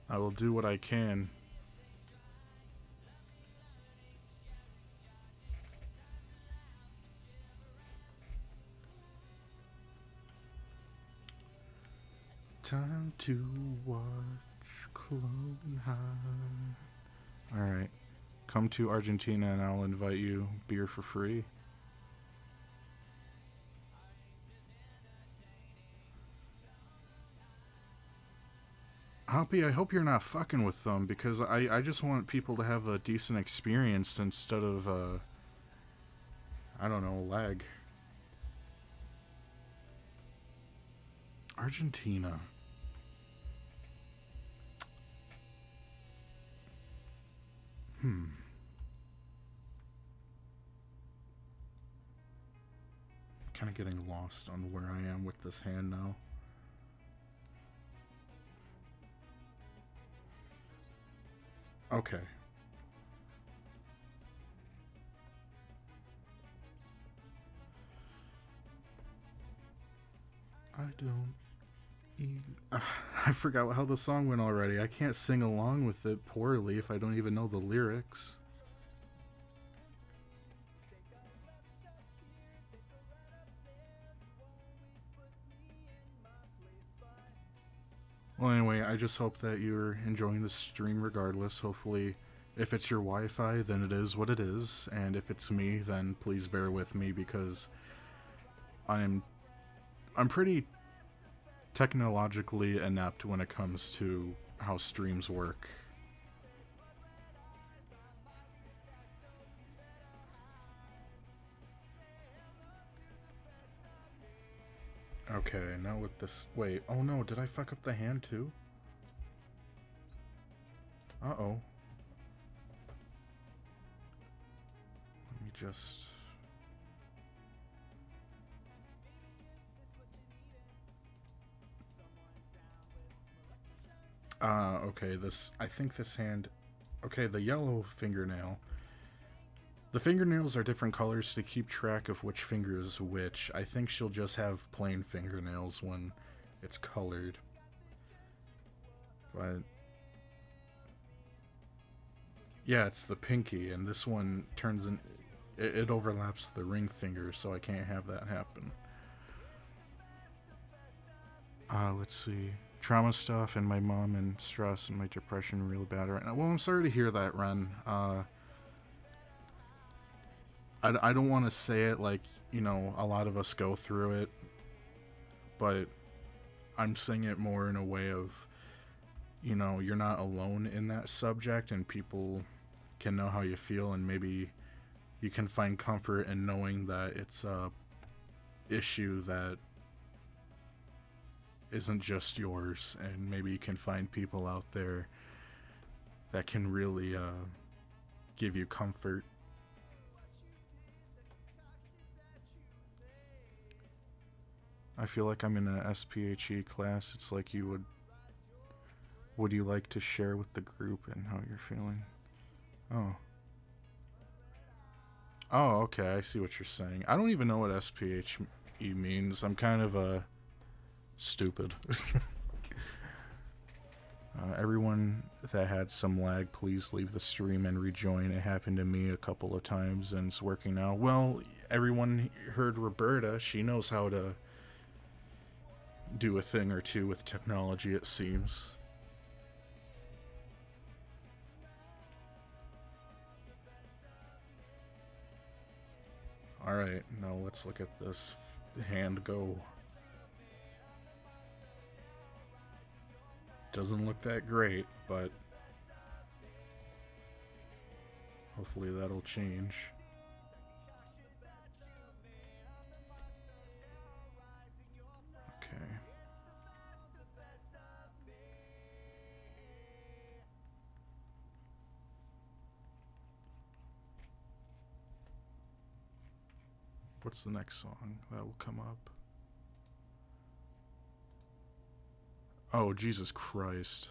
I will do what I can. Time to watch Clone High. Alright. Come to Argentina and I'll invite you beer for free. Hoppy, I hope you're not fucking with them because I just want people to have a decent experience instead of, I don't know, lag. Argentina. Hmm. Kind of getting lost on where I am with this hand now. Okay. I don't even... I forgot how the song went already. I can't sing along with it poorly if I don't even know the lyrics. Well, anyway, I just hope that you're enjoying the stream regardless. Hopefully, if it's your Wi-Fi, then it is what it is. And if it's me, then please bear with me because I'm pretty technologically inept when it comes to how streams work. Okay, now with this... Wait, oh no, did I fuck up the hand too? Uh-oh. Let me just... okay, this... I think this hand... Okay, the yellow fingernail... The fingernails are different colors to keep track of which finger is which. I think she'll just have plain fingernails when it's colored. But... yeah, it's the pinky, and this one turns in... It overlaps the ring finger, so I can't have that happen. Let's see. Trauma stuff and my mom and stress and my depression really bad right now. Well, I'm sorry to hear that, Ren. I don't want to say it like, you know, a lot of us go through it, but I'm saying it more in a way of, you know, you're not alone in that subject and people can know how you feel and maybe you can find comfort in knowing that it's a issue that isn't just yours, and maybe you can find people out there that can really give you comfort. I feel like I'm in a SPHE class. It's like you would you like to share with the group and how you're feeling? Oh. Oh, okay, I see what you're saying. I don't even know what SPHE means. I'm kind of stupid. Everyone that had some lag, please leave the stream and rejoin. It happened to me a couple of times and it's working now. Well, everyone heard Roberta. She knows how to do a thing or two with technology, it seems. Alright, now let's look at this hand go. Doesn't look that great, but hopefully that'll change. Okay. What's the next song that will come up? Oh, Jesus Christ.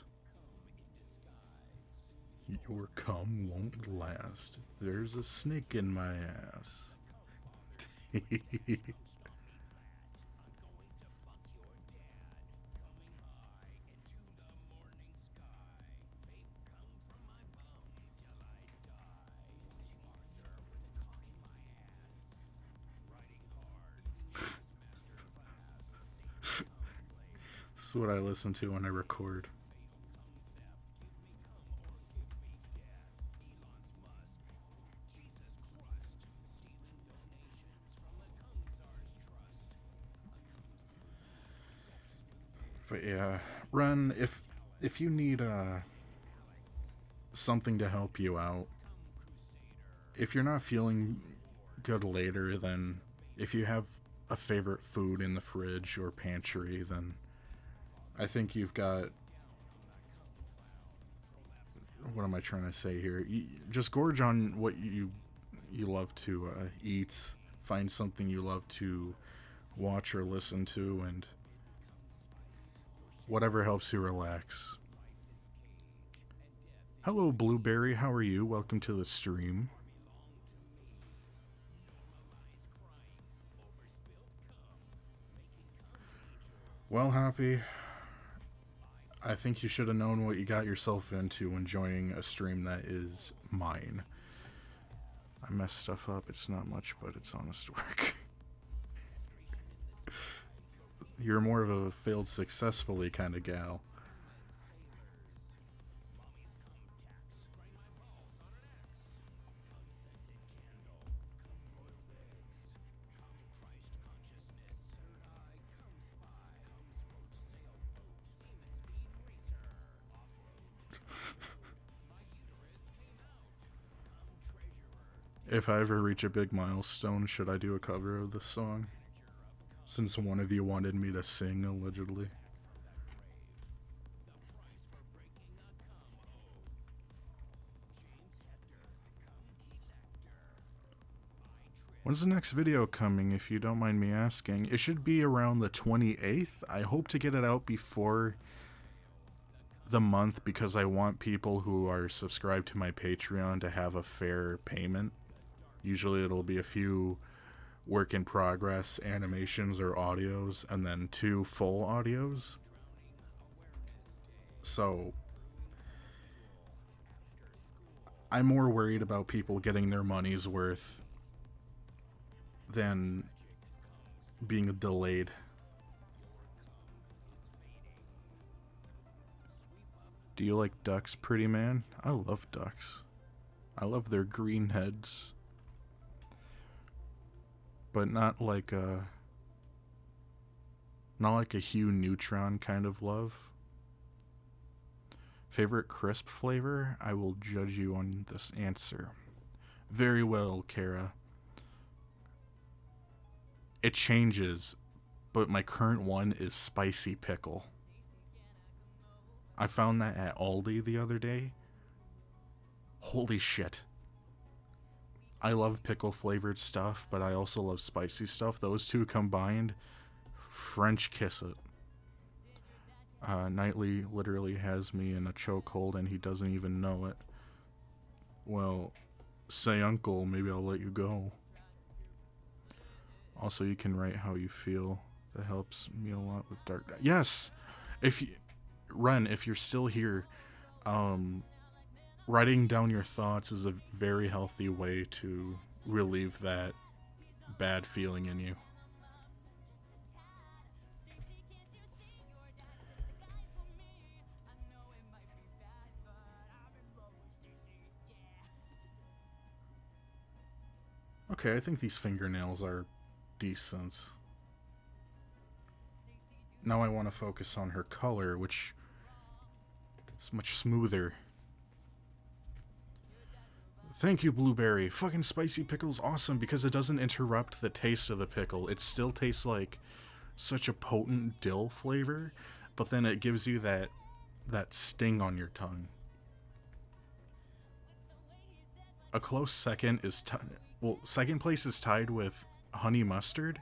Your cum won't last. There's a snake in my ass. This is what I listen to when I record. But yeah, Ren, if you need something to help you out, if you're not feeling good later, then if you have a favorite food in the fridge or pantry, then I think you've got what am I trying to say here? Just gorge on what you love to eat. Find something you love to watch or listen to, and whatever helps you relax. Hello, Blueberry. How are you? Welcome to the stream. Well, Happy, I think you should have known what you got yourself into when joining a stream that is mine. I messed stuff up. It's not much, but it's honest work. You're more of a failed successfully kind of gal. If I ever reach a big milestone, should I do a cover of this song? Since one of you wanted me to sing, allegedly. When's the next video coming, if you don't mind me asking? It should be around the 28th. I hope to get it out before the month because I want people who are subscribed to my Patreon to have a fair payment. Usually it'll be a few work in progress animations or audios and then 2 full audios. So I'm more worried about people getting their money's worth than being delayed. Do you like ducks, pretty man? I love ducks. I love their green heads. But not like a Hugh Neutron kind of love. Favorite crisp flavor? I will judge you on this answer. Very well, Kara. It changes, but my current one is spicy pickle. I found that at Aldi the other day. Holy shit. I love pickle flavored stuff, but I also love spicy stuff. Those two combined, French kiss it. Nightly literally has me in a chokehold and he doesn't even know it. Well, say uncle, maybe I'll let you go. Also, you can write how you feel. That helps me a lot with dark. Yes! If you, Ren, if you're still here, writing down your thoughts is a very healthy way to relieve that bad feeling in you. Okay, I think these fingernails are decent. Now I want to focus on her color, which is much smoother. Thank you, Blueberry. Fucking spicy pickle's awesome because it doesn't interrupt the taste of the pickle. It still tastes like such a potent dill flavor, but then it gives you that sting on your tongue. A close second is second place is tied with honey mustard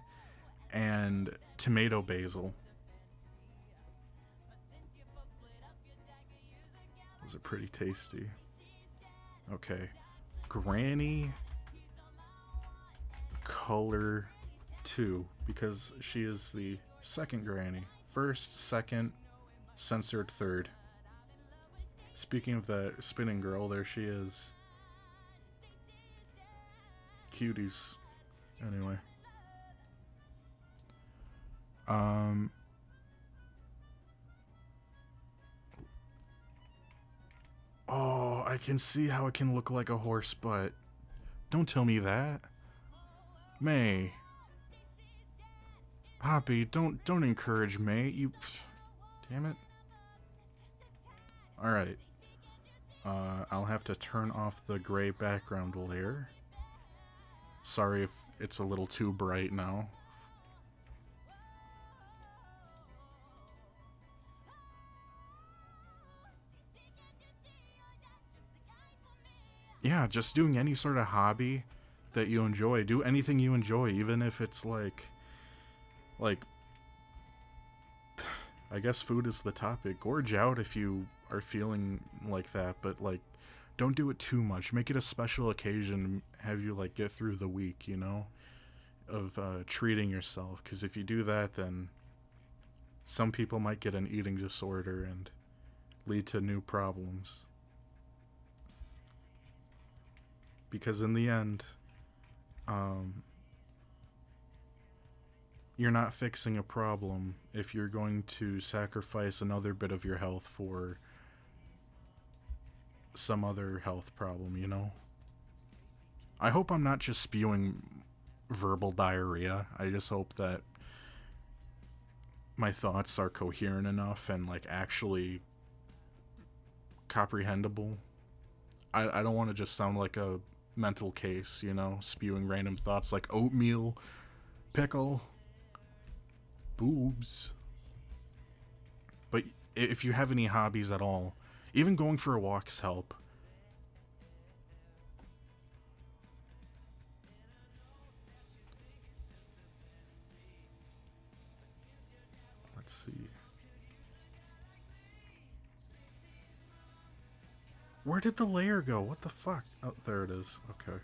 and tomato basil. Those are pretty tasty. Okay. Granny color 2, because she is the second granny. First, second, censored third. Speaking of the spinning girl, there she is. Cuties. Anyway. Oh, I can see how it can look like a horse butt. Don't tell me that. May. Hoppy, don't encourage May. You... Damn it. Alright. I'll have to turn off the gray background layer. Sorry if it's a little too bright now. yeah, just doing any sort of hobby that you enjoy. Do anything you enjoy, even if it's like I guess food is the topic. Gorge out if you are feeling like that, but like don't do it too much. Make it a special occasion. Have you like get through the week, you know, of treating yourself. Because if you do that, then some people might get an eating disorder and lead to new problems. Because in the end, you're not fixing a problem if you're going to sacrifice another bit of your health for some other health problem, you know? I hope I'm not just spewing verbal diarrhea. I just hope that my thoughts are coherent enough and like actually comprehensible. I don't want to just sound like a mental case, you know, spewing random thoughts like oatmeal, pickle, boobs. But if you have any hobbies at all, even going for a walks help. Let's see. Where did the layer go? What the fuck? Oh, there it is. Okay.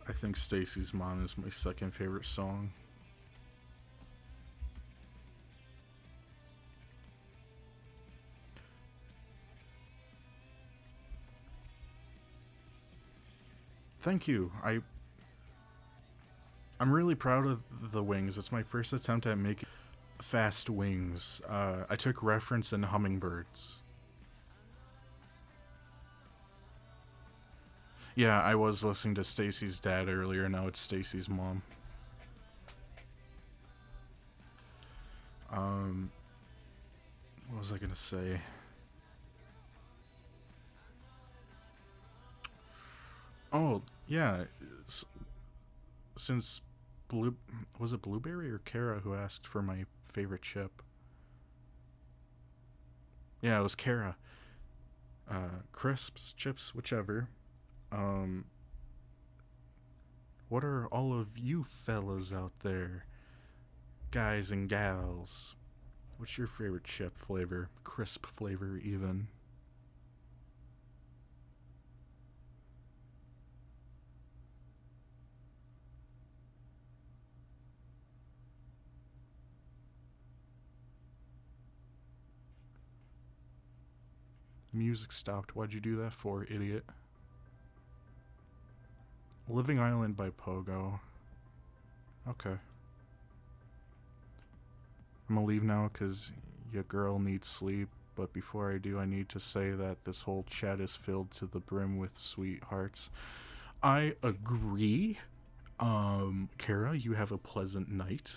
I think Stacy's Mom is my second favorite song. Thank you. I'm really proud of the wings. It's my first attempt at making fast wings. I took reference in hummingbirds. Yeah, I was listening to Stacy's dad earlier. Now it's Stacy's mom. What was I gonna say? Oh, yeah. Since was it Blueberry or Kara who asked for my favorite chip? Yeah, it was Kara. Crisps, chips, whichever. Um, what are all of you fellas out there, guys and gals? What's your favorite chip flavor? Crisp flavor, even. Music stopped. Why'd you do that for, idiot? Living Island by Pogo. Okay. I'm gonna leave now because your girl needs sleep. But before I do, I need to say that this whole chat is filled to the brim with sweethearts. I agree. Kara, you have a pleasant night.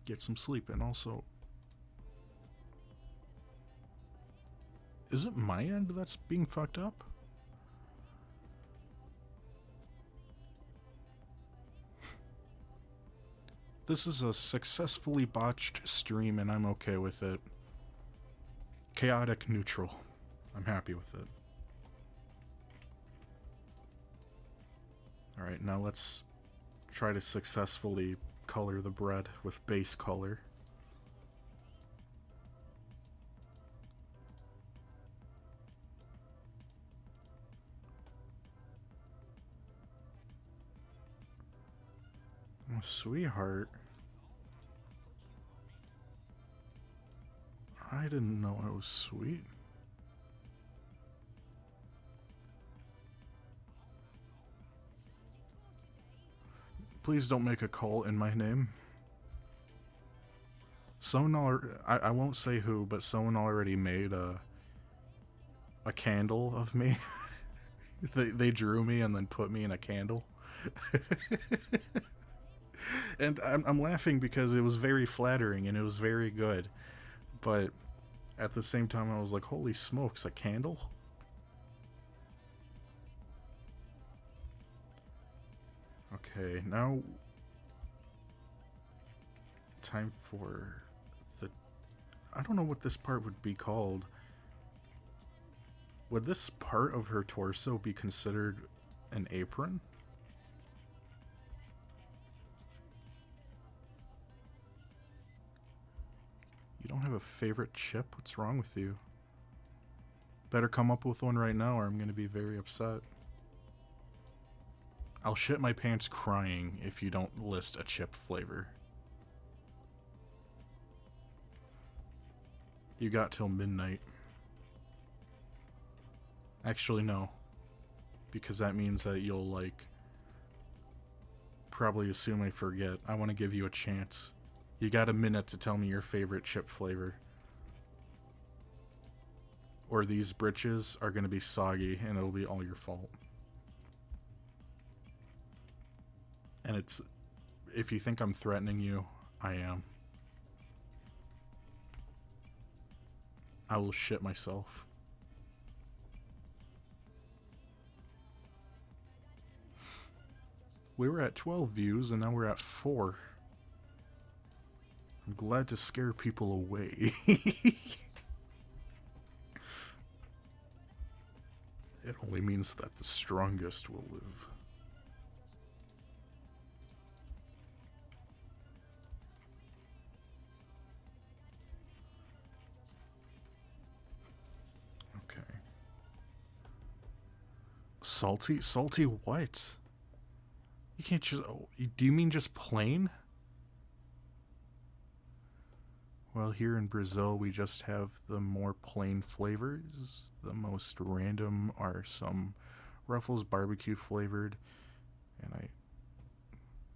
Get some sleep, and also, is it my end that's being fucked up? This is a successfully botched stream, and I'm okay with it. Chaotic neutral. I'm happy with it. Alright, now let's try to successfully color the bread with base color. Oh, sweetheart. I didn't know I was sweet. Please don't make a call in my name. Someone I won't say who, but someone already made a candle of me. They drew me and then put me in a candle. And I'm laughing because it was very flattering and it was very good. But at the same time, I was like, holy smokes, a candle? Okay, now time for the... I don't know what this part would be called. Would this part of her torso be considered an apron? You don't have a favorite chip? What's wrong with you? Better come up with one right now or I'm going to be very upset. I'll shit my pants crying if you don't list a chip flavor. You got till midnight. Actually, no. Because that means that you'll, like, probably assume I forget. I want to give you a chance. You got a minute to tell me your favorite chip flavor. Or these britches are going to be soggy and it'll be all your fault. And it's... if you think I'm threatening you, I am. I will shit myself. We were at 12 views and now we're at 4. I'm glad to scare people away. It only means that the strongest will live. Okay. Salty? Salty what? You can't just... oh, do you mean just plain? Well, here in Brazil, we just have the more plain flavors. The most random are some Ruffles barbecue flavored. And I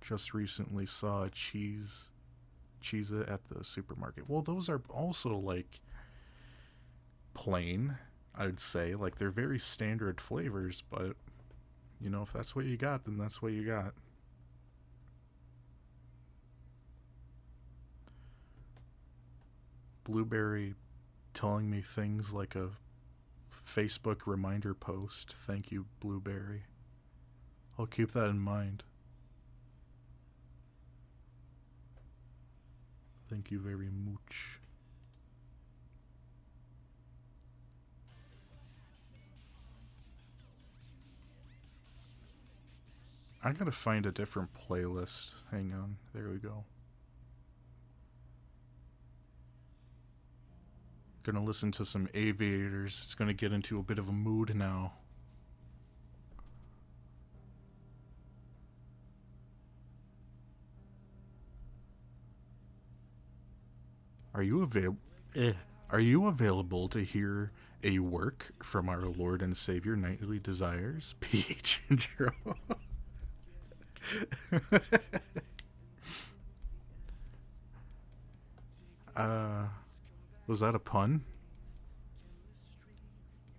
just recently saw a Cheez-It at the supermarket. Well, those are also, like, plain, I would say. Like, they're very standard flavors, but, you know, if that's what you got, then that's what you got. Blueberry telling me things like a Facebook reminder post. Thank you, Blueberry. I'll keep that in mind. Thank you very much. I gotta find a different playlist. Hang on. There we go. Gonna listen to some Aviators. It's gonna get into a bit of a mood now. Are you available to hear a work from our Lord and Savior Nightly Desires? PH intro. Was that a pun?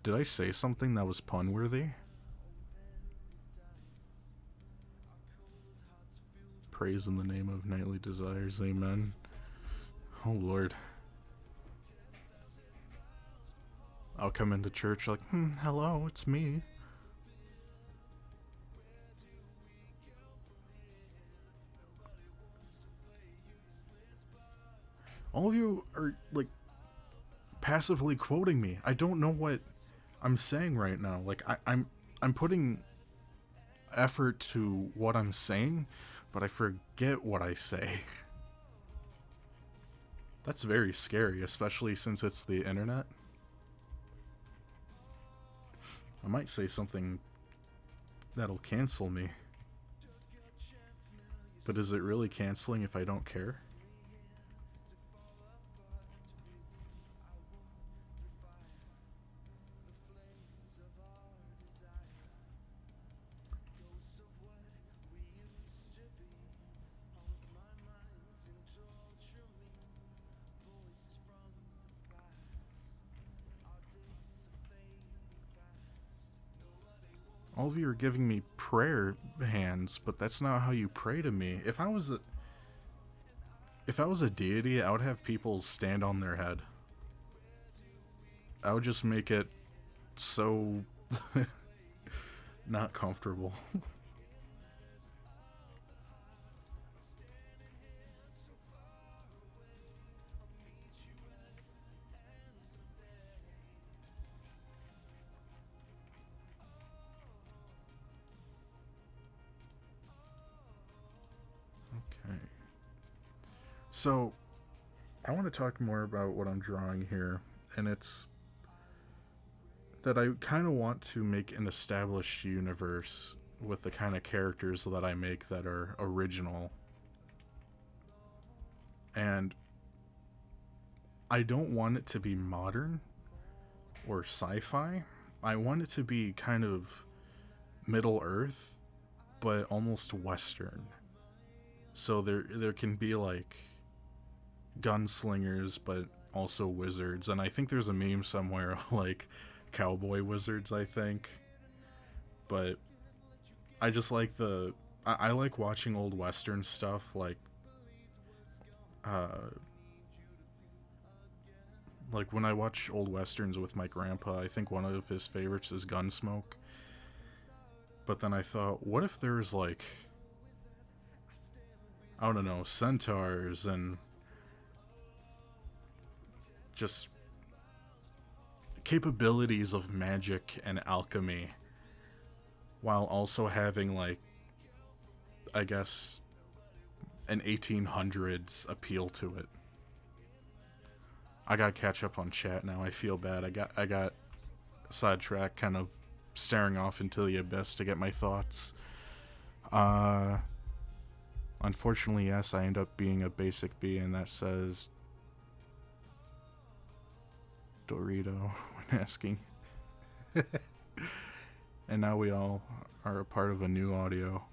Did I say something that was pun-worthy? Praise in the name of Nightly Desires, amen. Oh Lord. I'll come into church like, hello, it's me. All of you are, like, passively quoting me. I don't know what I'm saying right now. Like, I'm putting effort to what I'm saying, but I forget what I say. That's very scary, especially since it's the internet. I might say something that'll cancel me. But is it really canceling if I don't care? All of you are giving me prayer hands, but that's not how you pray to me. If I was a deity, I would have people stand on their head. I would just make it so not comfortable. Okay. So, I want to talk more about what I'm drawing here, and it's that I kind of want to make an established universe with the kind of characters that I make that are original. And I don't want it to be modern or sci-fi. I want it to be kind of Middle Earth, but almost Western. So there can be like gunslingers, but also wizards. And I think there's a meme somewhere like cowboy wizards, I think. But I just like I like watching old Western stuff, like when I watch old Westerns with my grandpa, I think one of his favorites is Gunsmoke. But then I thought, what if there's like, I don't know, centaurs and just capabilities of magic and alchemy, while also having, like, I guess, an 1800s appeal to it. I gotta catch up on chat now. I feel bad. I got sidetracked, kind of staring off into the abyss to get my thoughts. Unfortunately, yes, I end up being a basic B, and that says Dorito when asking. And now we all are a part of a new audio.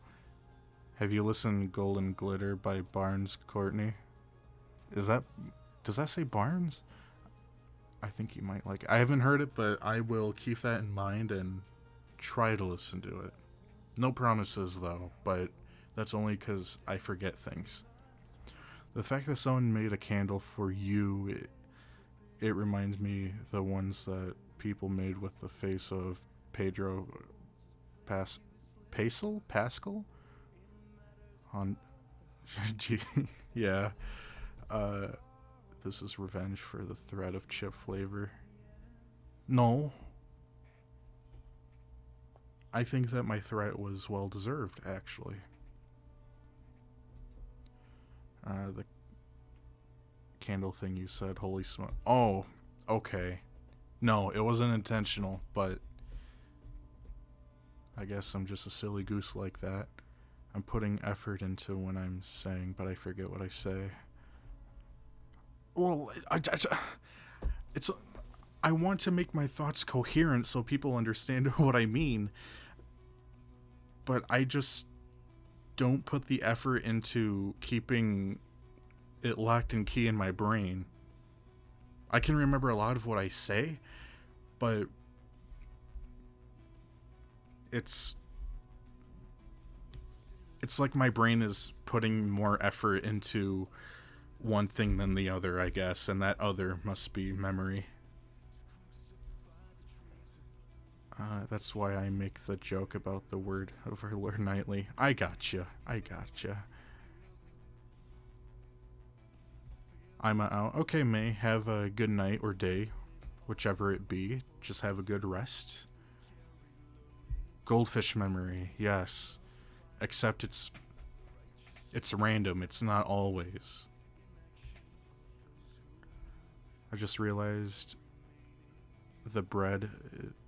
Have you listened to Golden Glitter by Barnes Courtney? Does that say Barnes? I think you might like it. I haven't heard it, but I will keep that in mind and try to listen to it. No promises, though, but that's only because I forget things. The fact that someone made a candle for you, it reminds me the ones that people made with the face of Pedro Pascal? On... yeah. This is revenge for the threat of chip flavor. No. I think that my threat was well deserved, actually. The candle thing you said, holy smoke. Oh, okay. No, it wasn't intentional, but I guess I'm just a silly goose like that. I'm putting effort into when I'm saying, but I forget what I say. Well, I want to make my thoughts coherent so people understand what I mean, but I just don't put the effort into keeping it locked and key in my brain. I can remember a lot of what I say, but it's like my brain is putting more effort into one thing than the other, I guess, and that other must be memory. That's why I make the joke about the word over Learn Nightly. I gotcha. I'm out. Okay, May, have a good night or day, whichever it be. Just have a good rest. Goldfish memory, yes. Except it's random. It's not always. I just realized the bread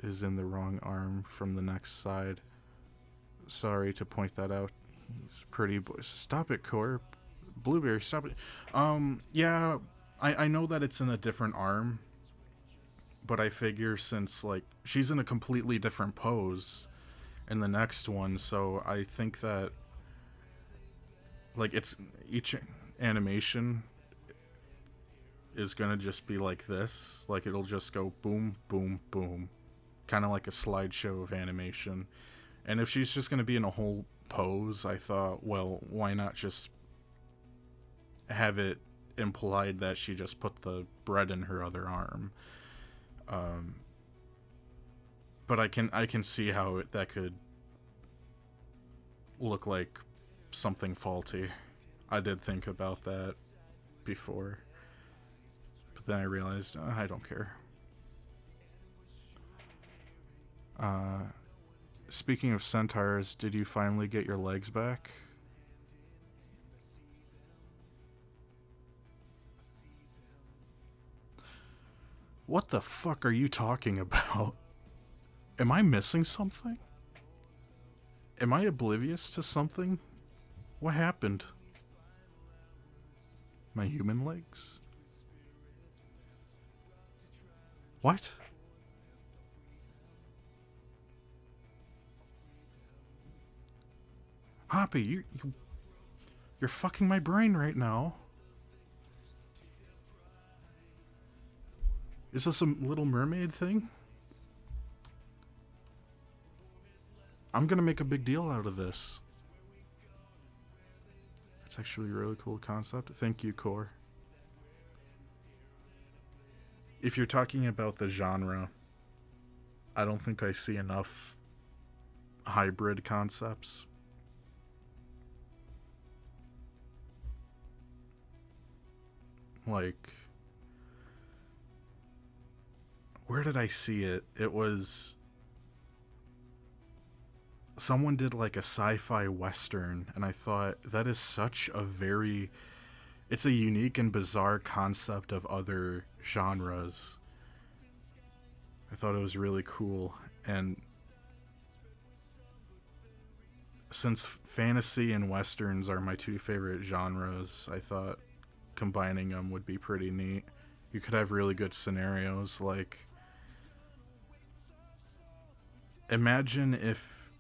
is in the wrong arm from the next side. Sorry to point that out. He's pretty boy. Stop it, Core. Blueberry, stop it. Yeah, I know that it's in a different arm, but I figure since, like, she's in a completely different pose in the next one, so I think that, like, it's each animation is gonna just be like this. Like, it'll just go boom, boom, boom. Kind of like a slideshow of animation. And if she's just gonna be in a whole pose, I thought, well, why not just have it implied that she just put the bread in her other arm? Um, but I can see how that could look like something faulty. I did think about that before, but then I realized I don't care. Speaking of centaurs, did you finally get your legs back? What the fuck are you talking about? Am I missing something? Am I oblivious to something? What happened? My human legs? What? Hoppy, you're fucking my brain right now. Is this a Little Mermaid thing? I'm gonna make a big deal out of this. That's actually a really cool concept. Thank you, Core. If you're talking about the genre, I don't think I see enough hybrid concepts. Like, where did I see it? It was... someone did like a sci-fi western, and I thought, that is such a very... it's a unique and bizarre concept of other genres. I thought it was really cool, and since fantasy and westerns are my two favorite genres, I thought combining them would be pretty neat. You could have really good scenarios, like... imagine if...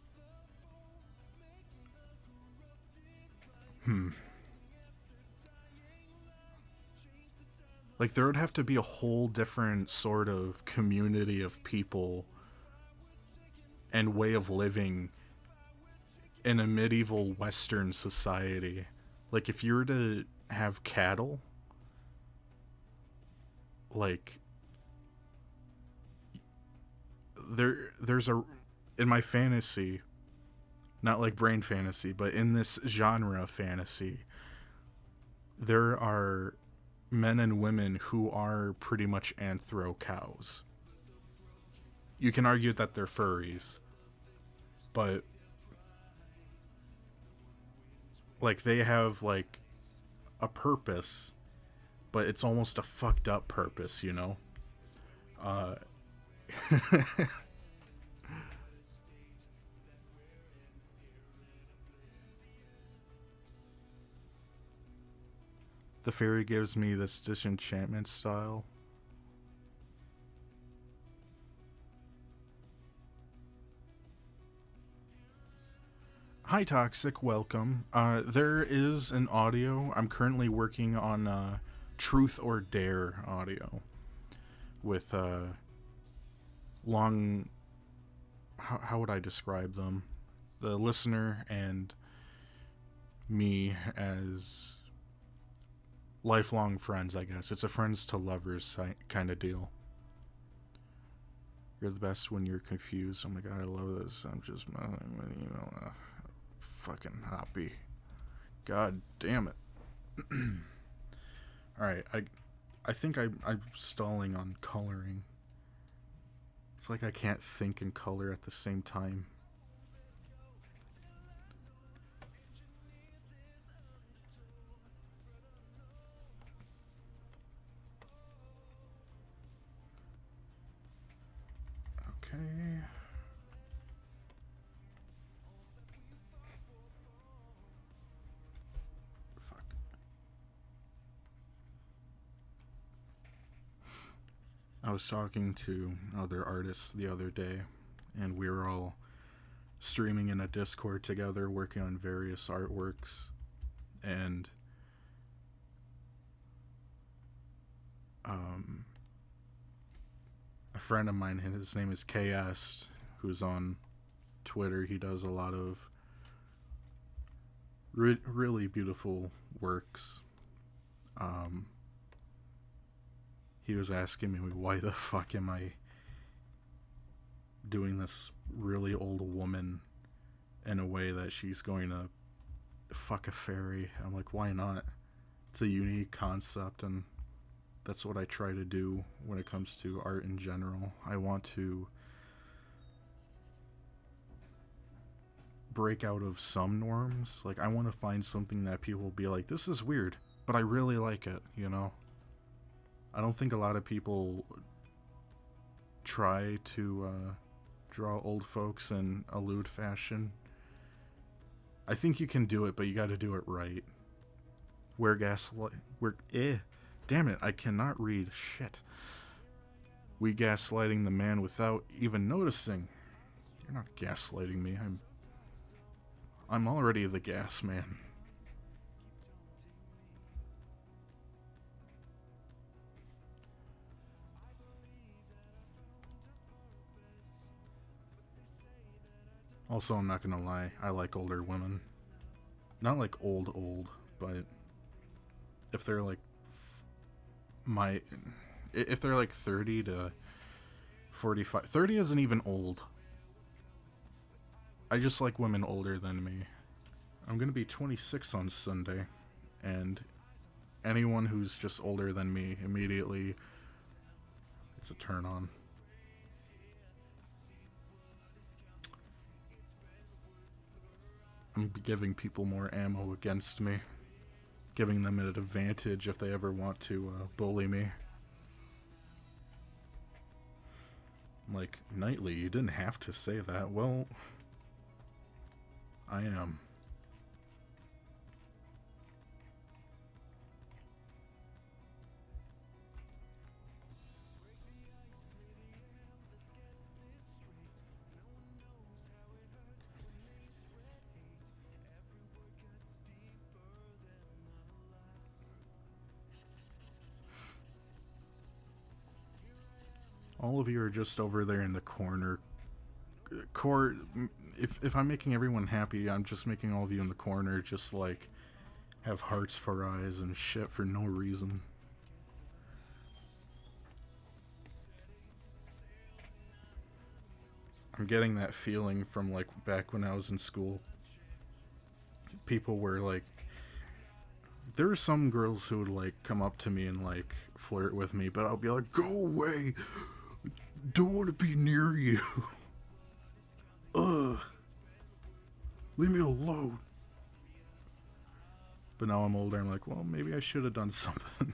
like, there would have to be a whole different sort of community of people and way of living in a medieval Western society. Like, if you were to have cattle, like, there's a... in my fantasy, not like brain fantasy, but in this genre of fantasy, there are men and women who are pretty much anthro cows. You can argue that they're furries, but like, they have like a purpose, but it's almost a fucked up purpose, you know? The fairy gives me this disenchantment style. Hi Toxic, welcome. There is an audio. I'm currently working on Truth or Dare audio with long... how would I describe them? The listener and me as lifelong friends, I guess. It's a friends to lovers kind of deal. You're the best when you're confused. Oh my god, I love this. I'm just, you know, fucking happy. God damn it. Alright, I think I'm stalling on coloring. It's like I can't think and color at the same time. Okay. Fuck. I was talking to other artists the other day, and we were all streaming in a Discord together, working on various artworks, and a friend of mine, his name is KS, who's on Twitter. He does a lot of really beautiful works. he was asking me, why the fuck am I doing this really old woman in a way that she's going to fuck a fairy? I'm like, why not? It's a unique concept, and that's what I try to do when it comes to art in general. I want to break out of some norms. Like, I want to find something that people will be like, this is weird, but I really like it, you know? I don't think a lot of people try to draw old folks in a lewd fashion. I think you can do it, but you got to do it right. Damn it, I cannot read. Shit. We gaslighting the man without even noticing. You're not gaslighting me. I'm already the gas man. Also, I'm not gonna lie, I like older women. Not like old, but if they're like if they're like 30 to 45, 30 isn't even old. I just like women older than me. I'm gonna be 26 on Sunday, and anyone who's just older than me, immediately, it's a turn on. I'm giving people more ammo against me. Giving them an advantage if they ever want to bully me. Like, Nightly, you didn't have to say that. Well, I am. All of you are just over there in the corner. If I'm making everyone happy, I'm just making all of you in the corner just like have hearts for eyes and shit for no reason. I'm getting that feeling from like back when I was in school. People were like, there were some girls who would like come up to me and like flirt with me, but I'll be like, go away, don't want to be near you. Ugh, leave me alone. But now I'm older, I'm like, well, maybe I should have done something.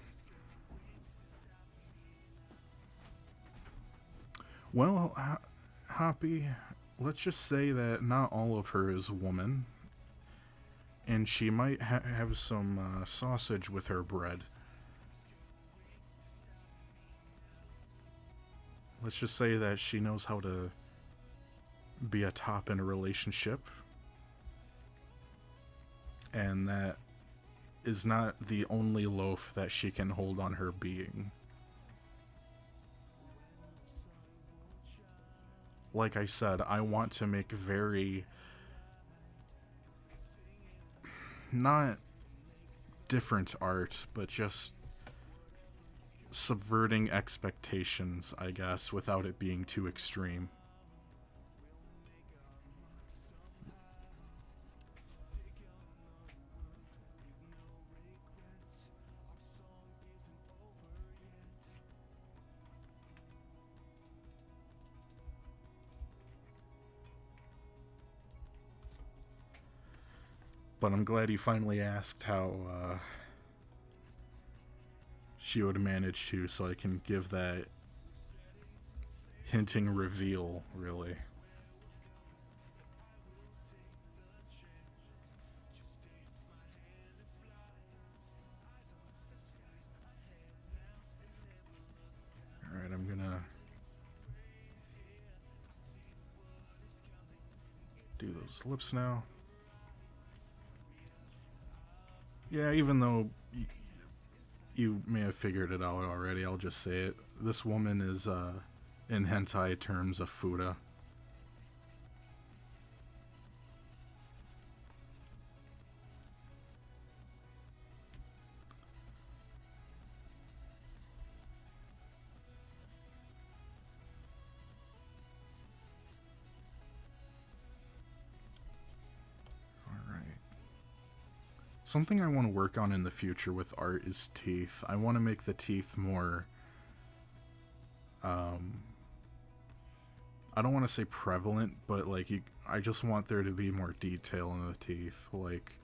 Well, Hoppy, let's just say that not all of her is woman, and she might have some sausage with her bread. Let's just say that she knows how to be a top in a relationship, and that is not the only loaf that she can hold on her being. Like I said, I want to make very not different art, but just subverting expectations, I guess, without it being too extreme. But I'm glad you finally asked how she would manage to, so I can give that hinting reveal, really. Alright, I'm gonna do those lips now. Yeah, even though you may have figured it out already, I'll just say it. This woman is, in hentai terms, a fuda. Something I want to work on in the future with art is teeth. I want to make the teeth more, I don't want to say prevalent, but like I just want there to be more detail in the teeth. Like,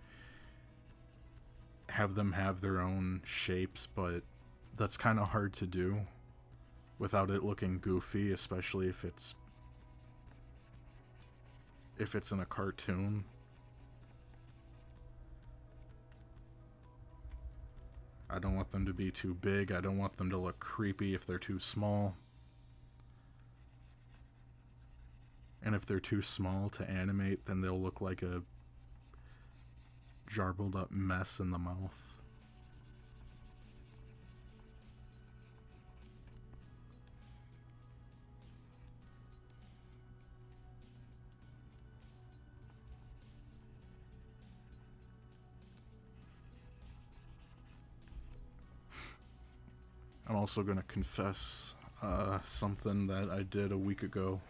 have them have their own shapes, but that's kind of hard to do without it looking goofy, especially if it's in a cartoon. I don't want them to be too big. I don't want them to look creepy if they're too small. And if they're too small to animate, then they'll look like a jarbled up mess in the mouth. I'm also going to confess something that I did a week ago.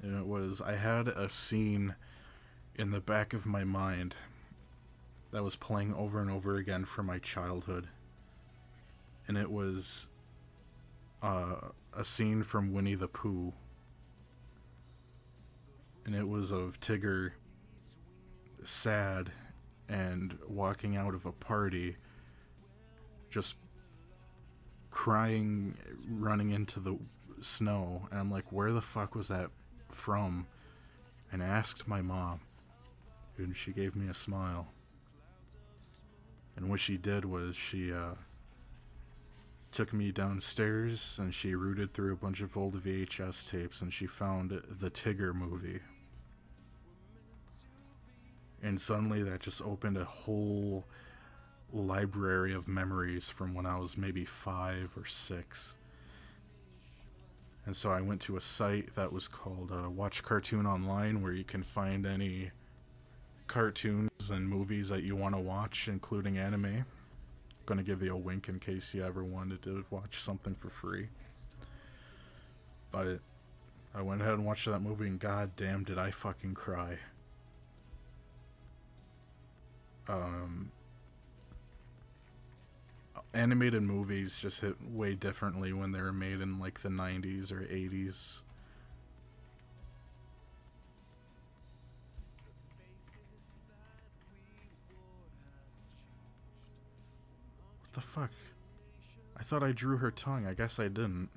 And it was, I had a scene in the back of my mind that was playing over and over again from my childhood. And it was a scene from Winnie the Pooh. And it was of Tigger sad and walking out of a party, just crying, running into the snow. And I'm like, where the fuck was that from? And I asked my mom, and she gave me a smile. And what she did was she took me downstairs and she rooted through a bunch of old VHS tapes and she found the Tigger movie. And suddenly that just opened a whole library of memories from when I was maybe 5 or 6. And so I went to a site that was called Watch Cartoon Online, where you can find any cartoons and movies that you want to watch, including anime. Gonna give you a wink in case you ever wanted to watch something for free. But I went ahead and watched that movie, and god damn did I fucking cry. Animated movies just hit way differently when they were made in like the 90s or 80s. What the fuck? I thought I drew her tongue. I guess I didn't.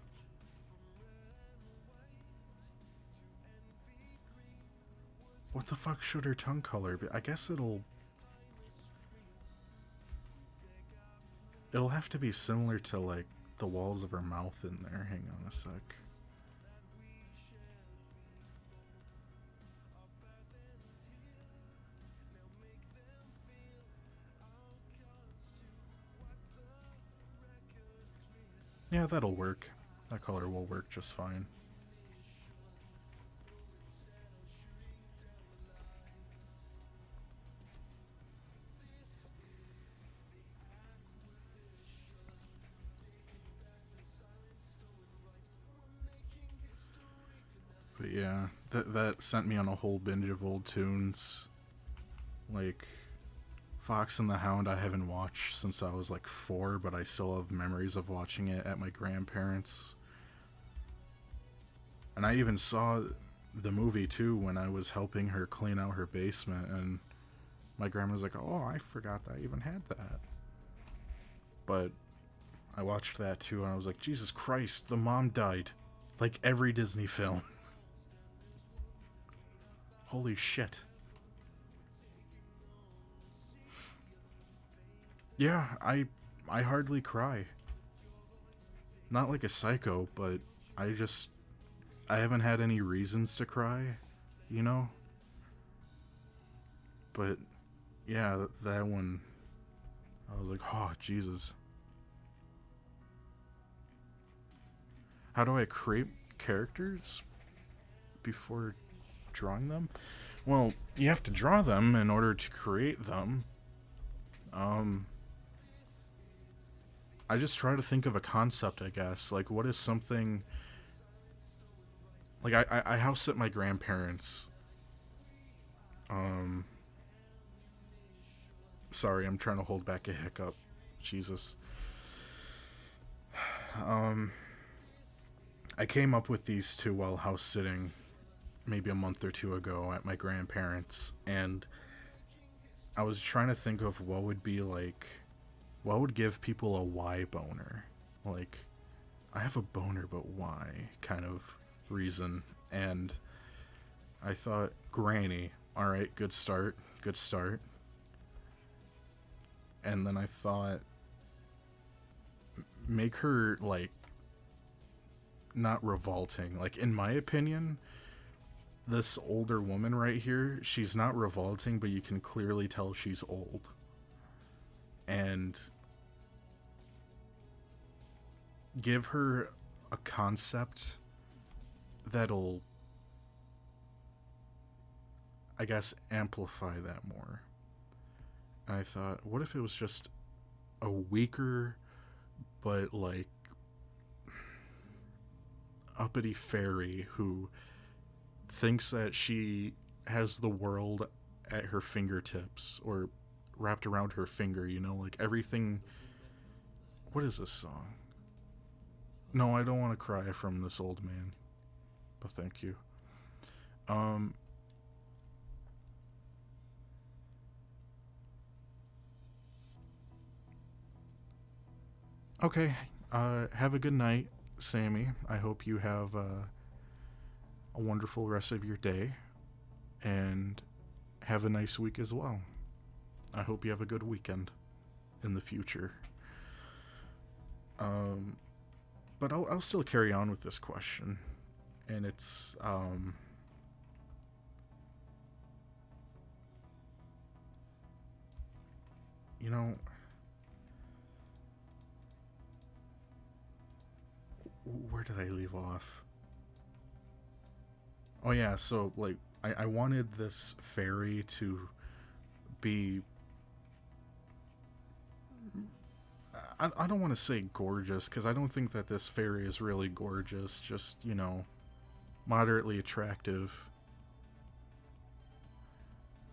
What the fuck should her tongue color be? I guess it'll have to be similar to like the walls of her mouth in there. Hang on a sec. Yeah, that'll work. That color will work just fine. But yeah, that sent me on a whole binge of old tunes. Like Fox and the Hound I haven't watched since I was like 4, but I still have memories of watching it at my grandparents'. And I even saw the movie too when I was helping her clean out her basement, and my grandma was like, oh, I forgot that I even had that. But I watched that too, and I was like, Jesus Christ, the mom died. Like every Disney film. Holy shit. Yeah, I hardly cry. Not like a psycho, but I haven't had any reasons to cry, you know? But yeah, that one, I was like, oh, Jesus. How do I create characters before drawing them? Well, you have to draw them in order to create them. I just try to think of a concept, I guess. Like, what is something... Like, I house sit my grandparents. Sorry, I'm trying to hold back a hiccup. Jesus. Um, I came up with these two while house sitting maybe a month or two ago at my grandparents', and I was trying to think of what would be like, what would give people a why boner? Like, I have a boner, but why? Kind of reason. And I thought, Granny. Alright, good start. Good start. And then I thought, make her, like, not revolting. Like, in my opinion, this older woman right here, she's not revolting, but you can clearly tell she's old. And give her a concept that'll, I guess, amplify that more. And I thought, what if it was just a weaker, but like uppity fairy who thinks that she has the world at her fingertips or wrapped around her finger, you know, like everything. What is this song? No, I don't want to cry from this old man, but thank you. Um, okay, have a good night, Sammy. I hope you have a wonderful rest of your day, and have a nice week as well. I hope you have a good weekend in the future. Um, but I'll still carry on with this question, and it's you know, where did I leave off? Oh yeah, so like I wanted this fairy to be, I don't want to say gorgeous, because I don't think that this fairy is really gorgeous, just, you know, moderately attractive.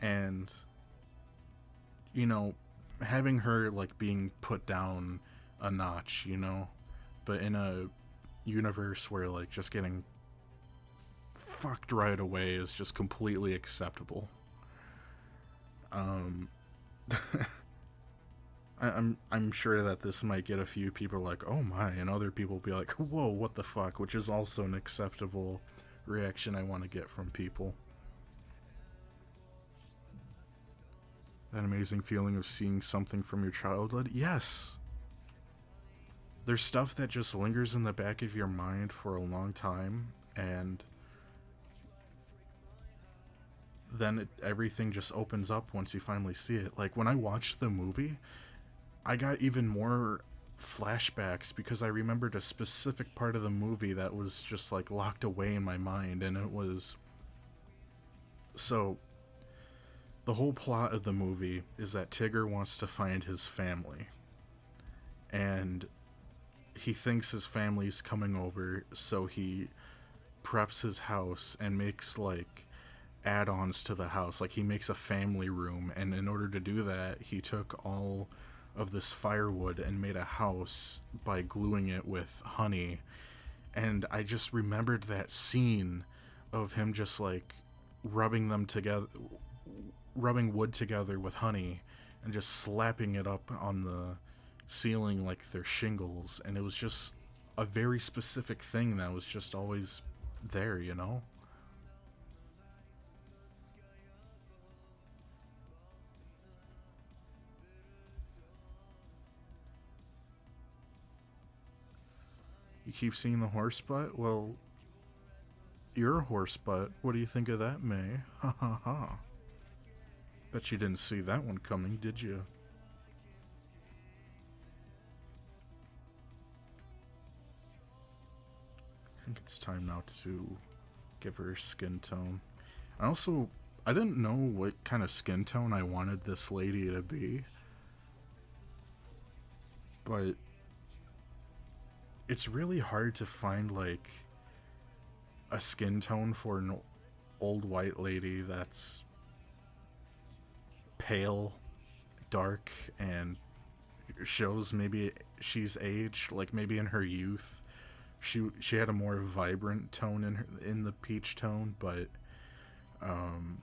And, you know, having her, like, being put down a notch, you know? But in a universe where, like, just getting fucked right away is just completely acceptable. Um... I'm sure that this might get a few people like, oh my, and other people be like, whoa, what the fuck, which is also an acceptable reaction I want to get from people. That amazing feeling of seeing something from your childhood? Yes. There's stuff that just lingers in the back of your mind for a long time, and then everything just opens up once you finally see it. Like, when I watched the movie, I got even more flashbacks because I remembered a specific part of the movie that was just like locked away in my mind, and it was, so the whole plot of the movie is that Tigger wants to find his family, and he thinks his family's coming over, so he preps his house and makes like add-ons to the house. Like, he makes a family room, and in order to do that, he took all of this firewood and made a house by gluing it with honey. And I just remembered that scene of him just like rubbing wood together with honey and just slapping it up on the ceiling like they're shingles. And it was just a very specific thing that was just always there, you know? You keep seeing the horse butt? Well, you're a horse butt. What do you think of that, May? Ha ha ha. Bet you didn't see that one coming, did you? I think it's time now to give her skin tone. I didn't know what kind of skin tone I wanted this lady to be, but it's really hard to find like a skin tone for an old white lady that's pale, dark and shows maybe she's aged, like maybe in her youth she had a more vibrant tone in the peach tone, but um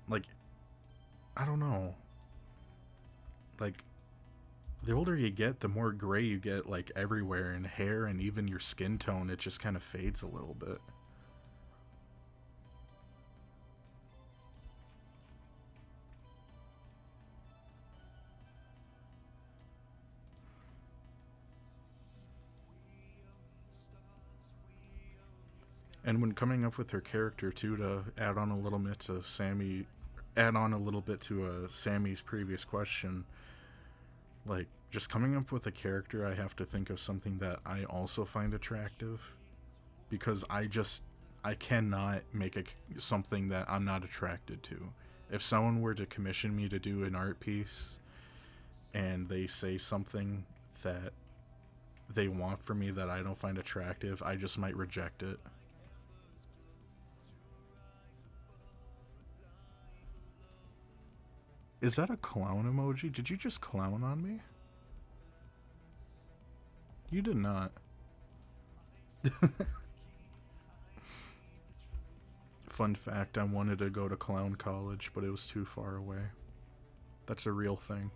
like I don't know, like the older you get, the more gray you get, like everywhere in hair and even your skin tone. It just kind of fades a little bit. And when coming up with her character too, to add on a little bit to Sammy's previous question, like just coming up with a character, I have to think of something that I also find attractive, because I cannot make something that I'm not attracted to. If someone were to commission me to do an art piece and they say something that they want from me that I don't find attractive, I just might reject it. Is that a clown emoji? Did you just clown on me? You did not. Fun fact, I wanted to go to clown college, but it was too far away. That's a real thing.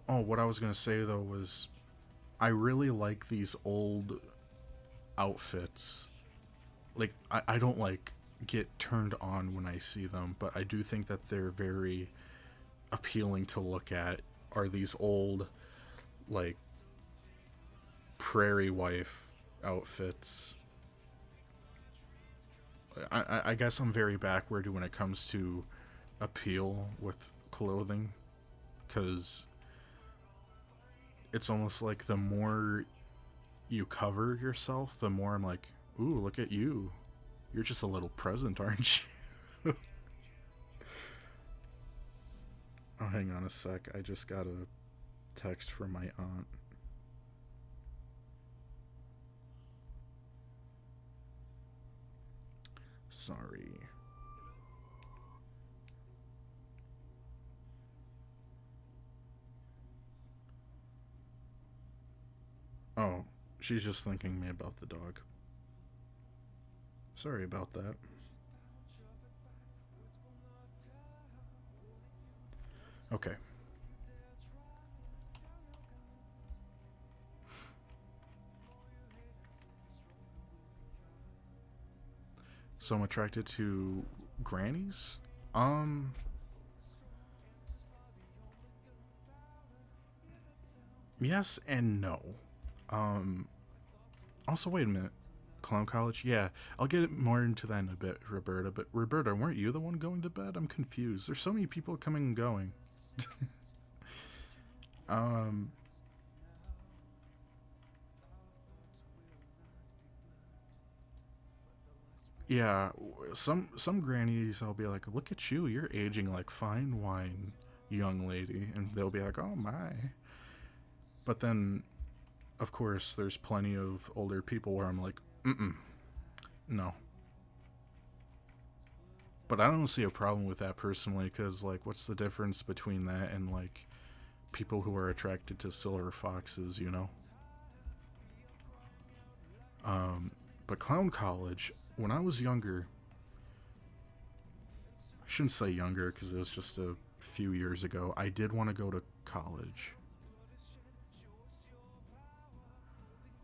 Oh, what I was gonna say though was, I really like these old outfits. Like, I don't like get turned on when I see them, but I do think that they're very appealing to look at. Are these old, like, prairie wife outfits. I guess I'm very backward when it comes to appeal with clothing, because it's almost like the more you cover yourself, the more I'm like, ooh, look at you. You're just a little present, aren't you? Oh, hang on a sec. I just got a text from my aunt. Sorry. Oh, she's just thanking me about the dog. Sorry about that. Okay. So I'm attracted to grannies? Yes and no. Um, Also, wait a minute. Clown College? Yeah, I'll get more into that in a bit, Roberta. But Roberta, weren't you the one going to bed? I'm confused. There's so many people coming and going. um, yeah, some grannies, I'll be like, look at you, you're aging like fine wine, young lady, and they'll be like, oh my. But then, of course, there's plenty of older people where I'm like, no. But I don't see a problem with that personally, because, like, what's the difference between that and, like, people who are attracted to silver foxes, you know? But Clown College, when I was younger, I shouldn't say younger because it was just a few years ago, I did want to go to college.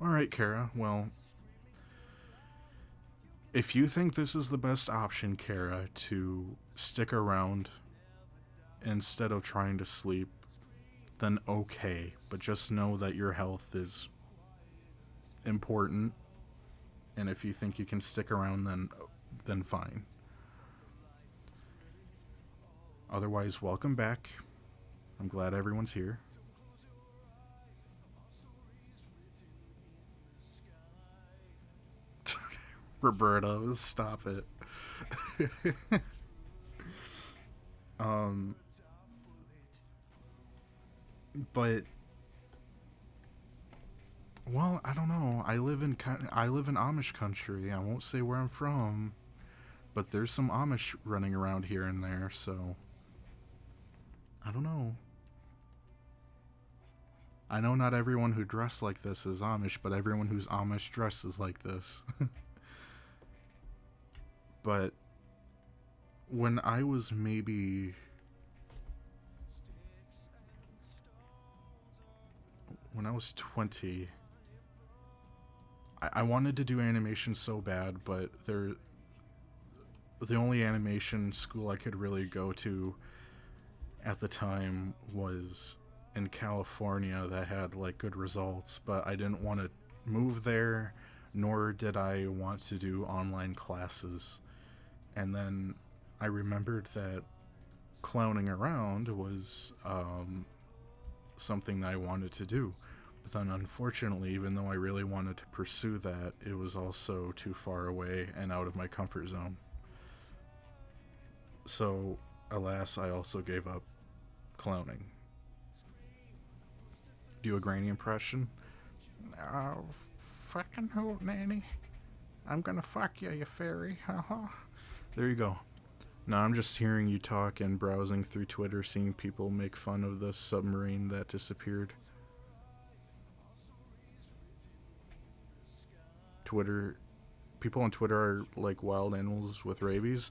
Alright, Kara, well, if you think this is the best option, Kara, to stick around instead of trying to sleep, then okay. But just know that your health is important, and if you think you can stick around, then fine. Otherwise, welcome back. I'm glad everyone's here. Roberta, stop it. um, but Well, I don't know. I live in Amish country. I won't say where I'm from, but there's some Amish running around here and there, so I don't know. I know not everyone who dressed like this is Amish, but everyone who's Amish dresses like this. But when I was maybe when I was 20, I wanted to do animation so bad, but the only animation school I could really go to at the time was in California that had like good results, but I didn't want to move there, nor did I want to do online classes. And then I remembered that clowning around was something that I wanted to do. But then, unfortunately, even though I really wanted to pursue that, it was also too far away and out of my comfort zone. So, alas, I also gave up clowning. Do a granny impression? Oh, fucking hoot, nanny. I'm gonna fuck you, you fairy. Haha. There you go. Now I'm just hearing you talk and browsing through Twitter, seeing people make fun of the submarine that disappeared. Twitter, people on Twitter are like wild animals with rabies.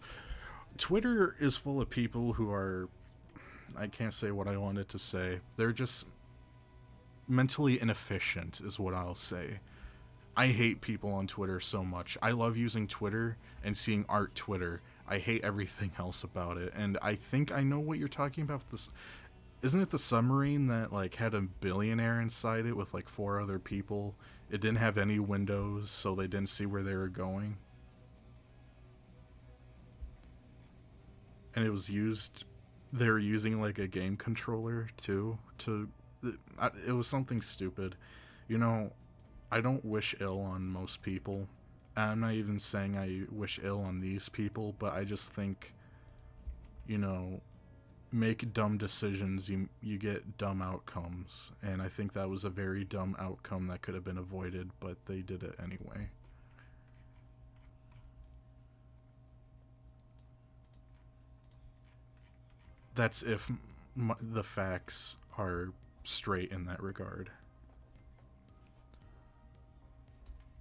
Twitter is full of people who are, I can't say what I wanted to say. They're just mentally inefficient, is what I'll say. I hate people on Twitter so much. I love using Twitter and seeing art Twitter. I hate everything else about it. And I think I know what you're talking about. This isn't it the submarine that like had a billionaire inside it with like 4 other people? It didn't have any windows, so they didn't see where they were going. And it was used, they were using like a game controller too to it was something stupid. You know, I don't wish ill on most people. I'm not even saying I wish ill on these people, but I just think, you know, make dumb decisions, you get dumb outcomes. And I think that was a very dumb outcome that could have been avoided, but they did it anyway. That's if the facts are straight in that regard.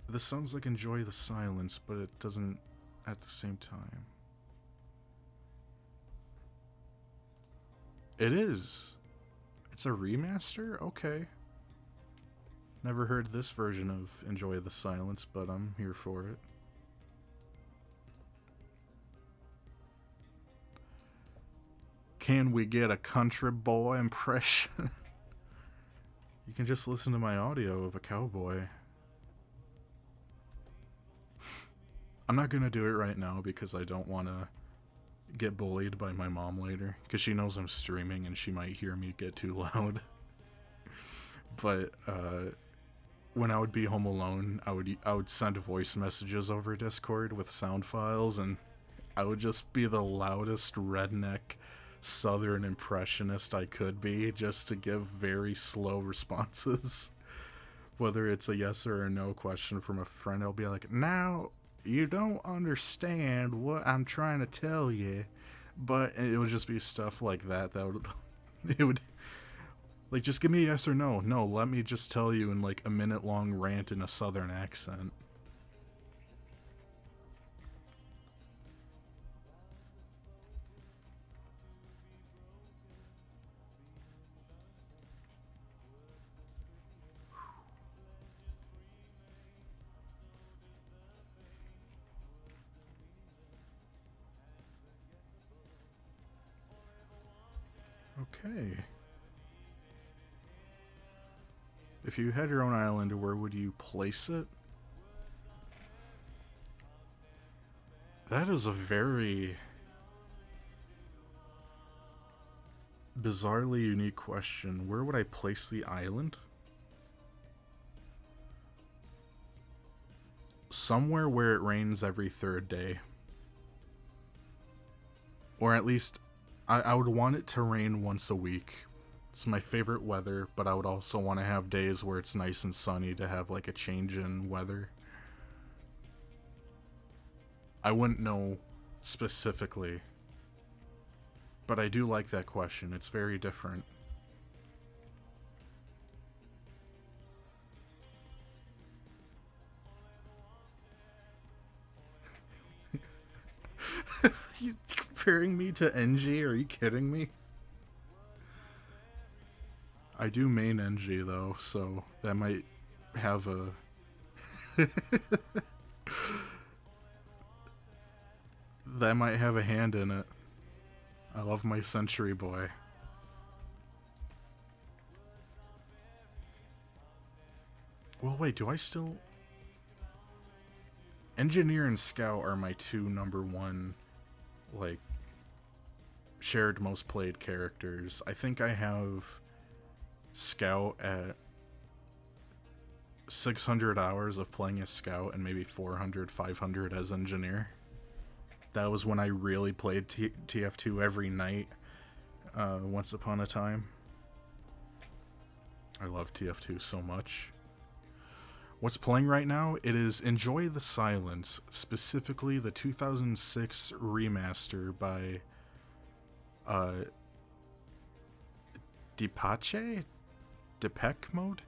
This sounds like Enjoy the Silence, but it doesn't at the same time. It is. It's a remaster? Okay. Never heard this version of Enjoy the Silence, but I'm here for it. Can we get a country boy impression? You can just listen to my audio of a cowboy. I'm not gonna do it right now because I don't want to get bullied by my mom later, because she knows I'm streaming and she might hear me get too loud. But when I would be home alone, I would send voice messages over Discord with sound files, and I would just be the loudest redneck southern impressionist I could be, just to give very slow responses. Whether it's a yes or a no question from a friend, I'll be like, now you don't understand what I'm trying to tell you. But it would just be stuff like that would it would like, just give me a yes or no. No, let me just tell you in like a minute long rant in a southern accent. Okay. If you had your own island, where would you place it? That is a very bizarrely unique question. Where would I place the island? Somewhere where it rains every 3rd day. Or at least, I would want it to rain once a week. It's my favorite weather, but I would also want to have days where it's nice and sunny to have like a change in weather. I wouldn't know specifically, but I do like that question. It's very different. You comparing me to NG? Are you kidding me? I do main NG though, so that might have a that might have a hand in it. I love my Century Boy. Well, wait, do I still... Engineer and Scout are my two #1, like, shared most played characters. I think I have Scout at 600 hours of playing as Scout and maybe 400, 500 as Engineer. That was when I really played TF2 every night, once upon a time. I love TF2 so much. What's playing right now? It is Enjoy the Silence, specifically the 2006 remaster by Depeche Mode?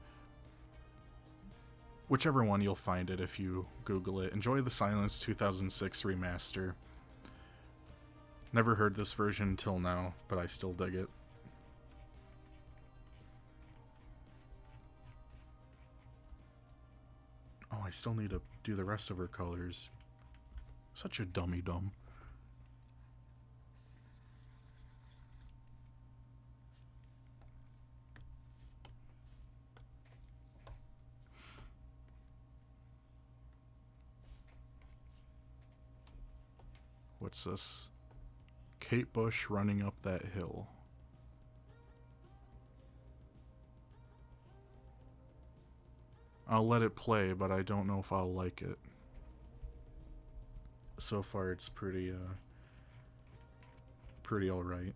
Whichever one, you'll find it if you Google it. Enjoy the Silence 2006 remaster. Never heard this version until now, but I still dig it. Oh, I still need to do the rest of her colors. Such a dummy-dumb. What's this? Kate Bush running up that hill. I'll let it play, but I don't know if I'll like it. So far, it's pretty alright.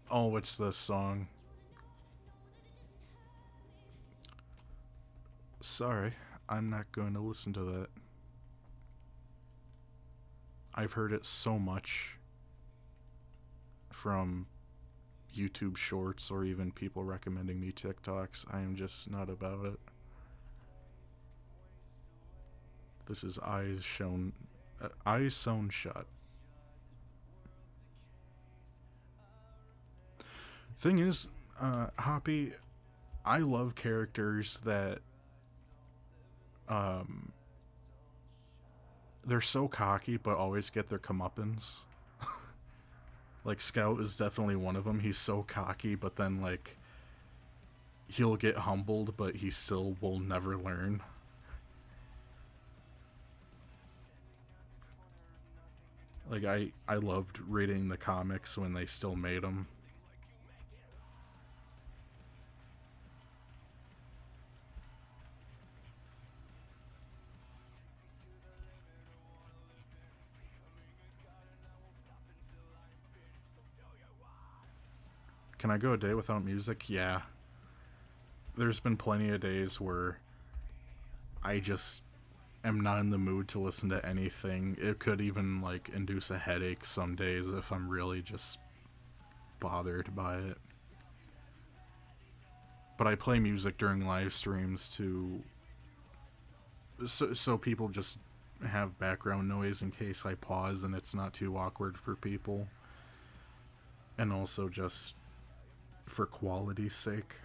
Oh, it's this song. Sorry, I'm not going to listen to that. I've heard it so much from YouTube shorts or even people recommending me TikToks. I am just not about it. This is Eyes Sewn Shut. Thing is, Hoppy, I love characters that they're so cocky but always get their comeuppance. Like, Scout is definitely one of them. He's so cocky, but then, like, he'll get humbled, but he still will never learn. Like, I loved reading the comics when they still made them. Can I go a day without music? Yeah. There's been plenty of days where I just am not in the mood to listen to anything. It could even, like, induce a headache some days if I'm really just bothered by it. But I play music during live streams to... So people just have background noise in case I pause and it's not too awkward for people. And also just for quality's sake.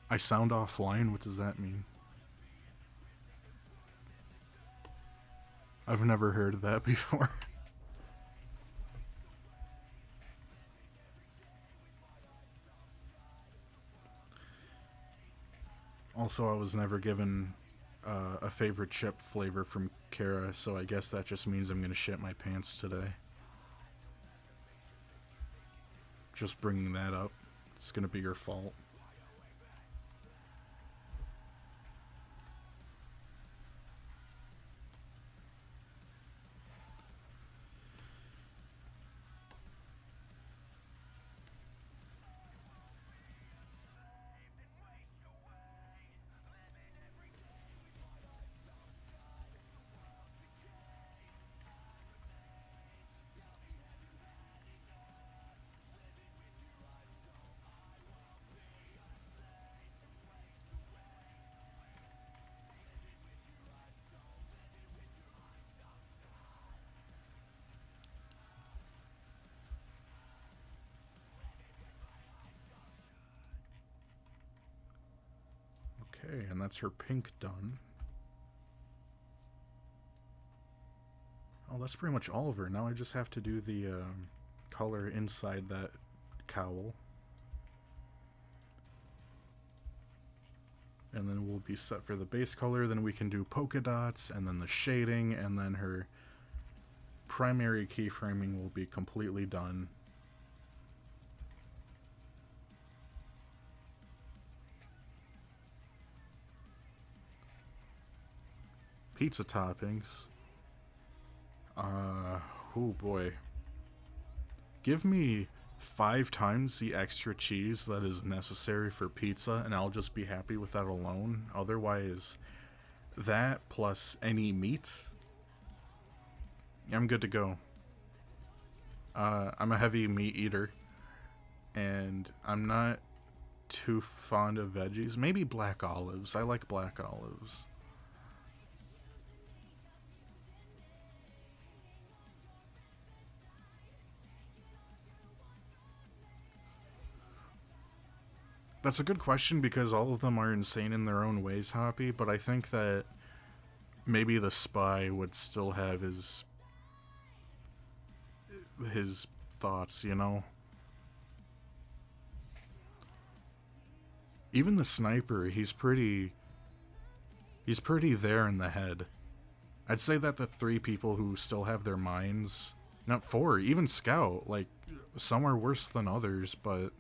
I sound offline? What does that mean? I've never heard of that before. Also, I was never given a favorite chip flavor from Kara, so I guess that just means I'm gonna shit my pants today. Just bringing that up. It's gonna be your fault. Okay, and that's her pink done. Oh, that's pretty much all of her. Now I just have to do the color inside that cowl. And then we'll be set for the base color. Then we can do polka dots, and then the shading, and then her primary keyframing will be completely done. Pizza toppings. Oh boy. Give me 5 times the extra cheese that is necessary for pizza, and I'll just be happy with that alone. Otherwise, that plus any meat, I'm good to go. I'm a heavy meat eater, and I'm not too fond of veggies. Maybe black olives. I like black olives. That's a good question because all of them are insane in their own ways, Hoppy, but I think that maybe the spy would still have his thoughts, you know? Even the sniper, he's pretty there in the head. I'd say that the 3 people who still have their minds, not 4, even Scout, like, some are worse than others, but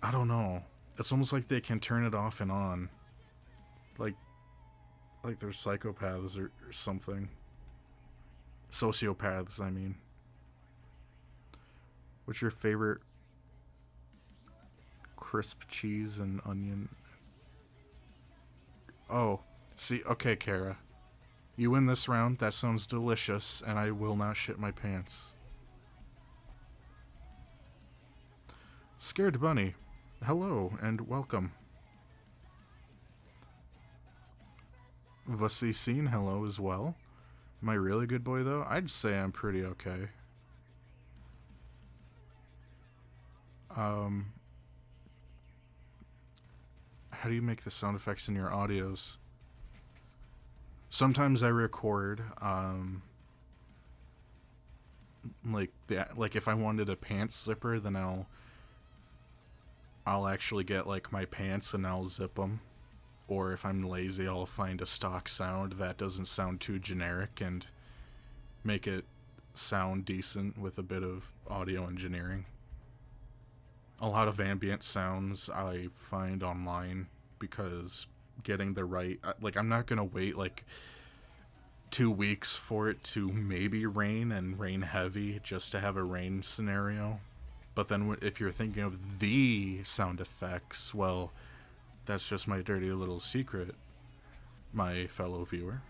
I don't know. It's almost like they can turn it off and on. Like they're psychopaths or something. Sociopaths, I mean. What's your favorite crisp cheese and onion? Oh, see, okay, Kara. You win this round. That sounds delicious, and I will not shit my pants. Scared Bunny. Hello and welcome. Vasicine, hello as well. Am I really a good boy though? I'd say I'm pretty okay. How do you make the sound effects in your audios? Sometimes I record, like if I wanted a pants zipper, then I'll actually get like my pants and I'll zip them. Or if I'm lazy, I'll find a stock sound that doesn't sound too generic and make it sound decent with a bit of audio engineering. A lot of ambient sounds I find online because getting the right, like, I'm not gonna wait like 2 weeks for it to maybe rain and rain heavy just to have a rain scenario. But then if you're thinking of the sound effects, well, that's just my dirty little secret, my fellow viewer.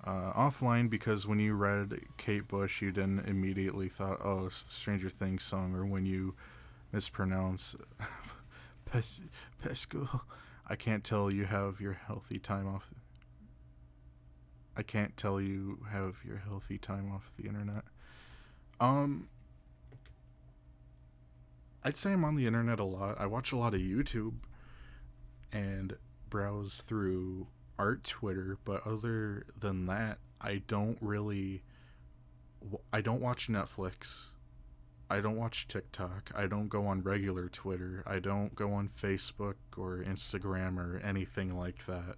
Offline, because when you read Kate Bush, you didn't immediately thought, oh, it's the Stranger Things song, or when you mispronounce Pesco, I can't tell you have your healthy time off. I can't tell you have your healthy time off the internet. I'd say I'm on the internet a lot. I watch a lot of YouTube and browse through art Twitter, but other than that, I don't watch Netflix. I don't watch TikTok. I don't go on regular Twitter. I don't go on Facebook or Instagram or anything like that.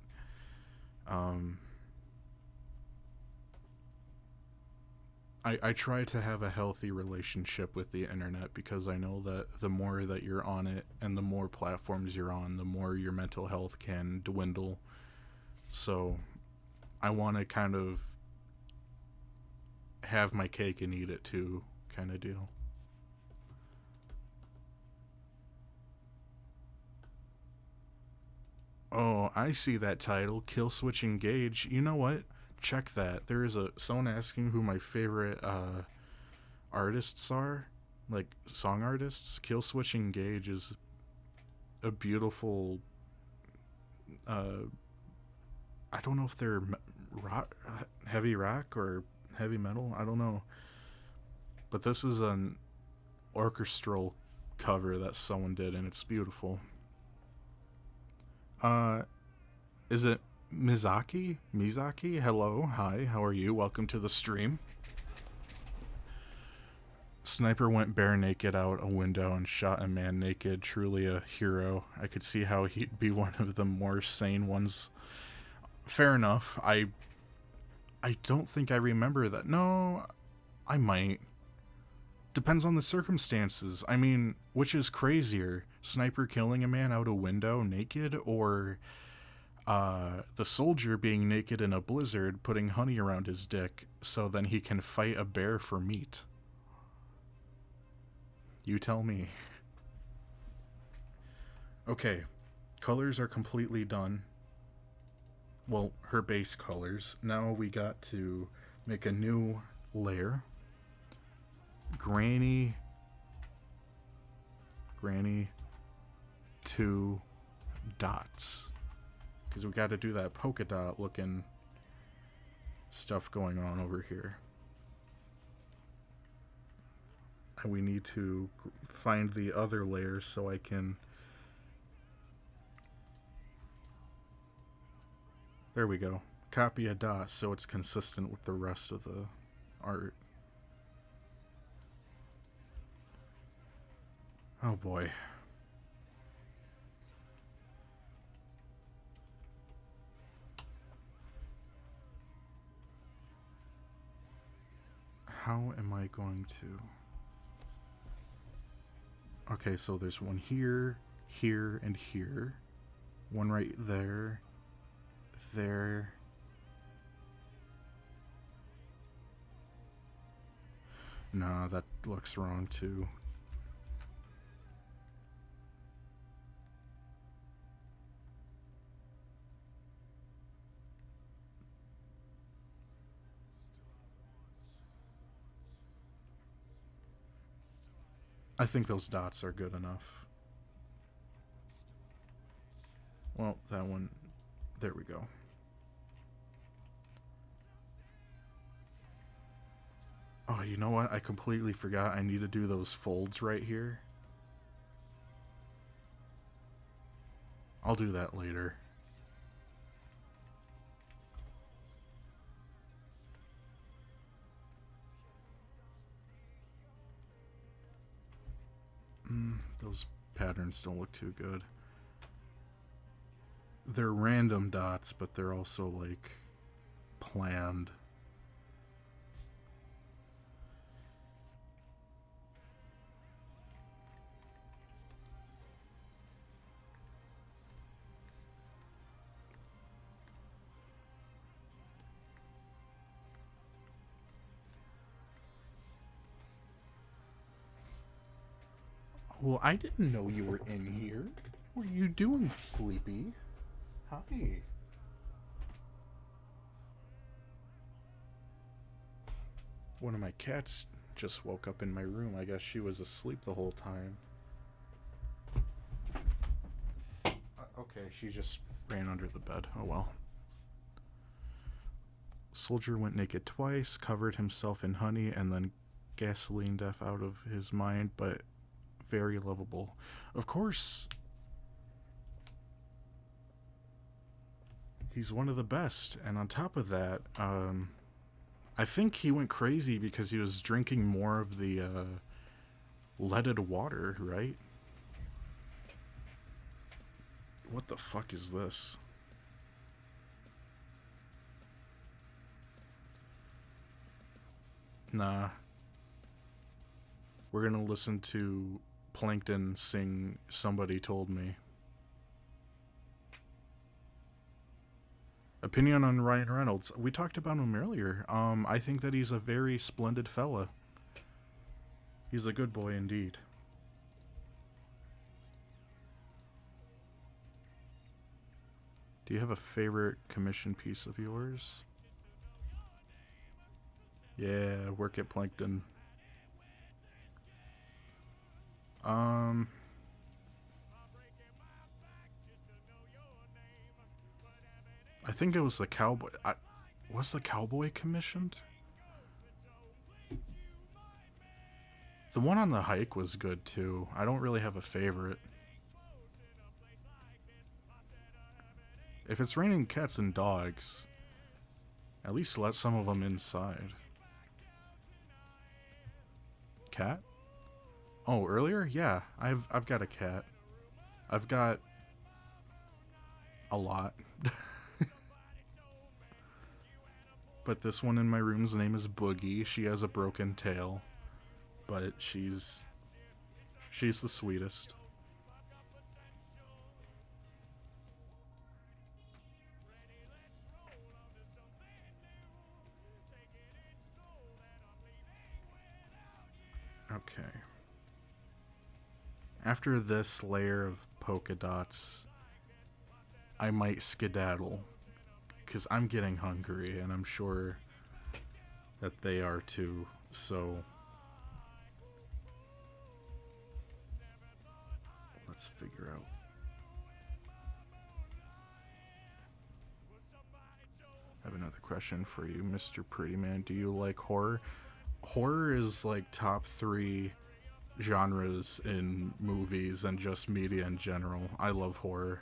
I try to have a healthy relationship with the internet because I know that the more that you're on it and the more platforms you're on, the more your mental health can dwindle. So I want to kind of have my cake and eat it too, kind of deal. Oh, I see that title, Kill Switch Engage. You know what? Check that. There is someone asking who my favorite artists are, like song artists. Kill Switch Engage is a beautiful. I don't know if they're rock, heavy rock or heavy metal. I don't know, but this is an orchestral cover that someone did, and it's beautiful. Is it Mizaki? Mizaki? Hello, hi, how are you? Welcome to the stream. Sniper went bare naked out a window and shot a man naked. Truly a hero. I could see how he'd be one of the more sane ones. Fair enough. I don't think I remember that. No, I might. Depends on the circumstances. I mean, which is crazier? Sniper killing a man out a window naked, or the soldier being naked in a blizzard putting honey around his dick so then he can fight a bear for meat? You tell me. Okay, colors are completely done. Well, her base colors. Now we got to make a new layer. Granny 2 dots, because we got to do that polka dot looking stuff going on over here, and we need to find the other layers so I can. There we go. Copy a dot so it's consistent with the rest of the art. Oh boy. How am I going to... Okay, so there's one here, here, and here. One right there. There. Nah, that looks wrong too. I think those dots are good enough. Well, that one... There we go. Oh, you know what? I completely forgot I need to do those folds right here. I'll do that later. Those patterns don't look too good. They're random dots, but they're also like planned. Well, I didn't know you were in here. What are you doing, Sleepy? Hi. One of my cats just woke up in my room. I guess she was asleep the whole time. Okay, she just ran under the bed. Oh well. Soldier went naked twice, covered himself in honey, and then gasoline death out of his mind, but very lovable. Of course. He's one of the best. And on top of that, I think he went crazy because he was drinking more of the leaded water, right? What the fuck is this? Nah. We're gonna listen to Plankton sing Somebody Told Me. Opinion on Ryan Reynolds. We talked about him earlier. I think that he's a very splendid fella. He's a good boy indeed. Do you have a favorite commission piece of yours? Yeah, work at Plankton. I think it was the cowboy. Was the cowboy commissioned? The one on the hike was good too. I don't really have a favorite. If it's raining cats and dogs, at least let some of them inside. Cat? Oh, earlier? Yeah, I've got a cat. I've got a lot. But this one in my room's name is Boogie. She has a broken tail, but she's the sweetest. Okay. After this layer of polka dots, I might skedaddle, because I'm getting hungry, and I'm sure that they are too, so let's figure out. I have another question for you, Mr. Pretty Man. Do you like horror? Horror is like top 3 genres in movies and just media in general. I love horror.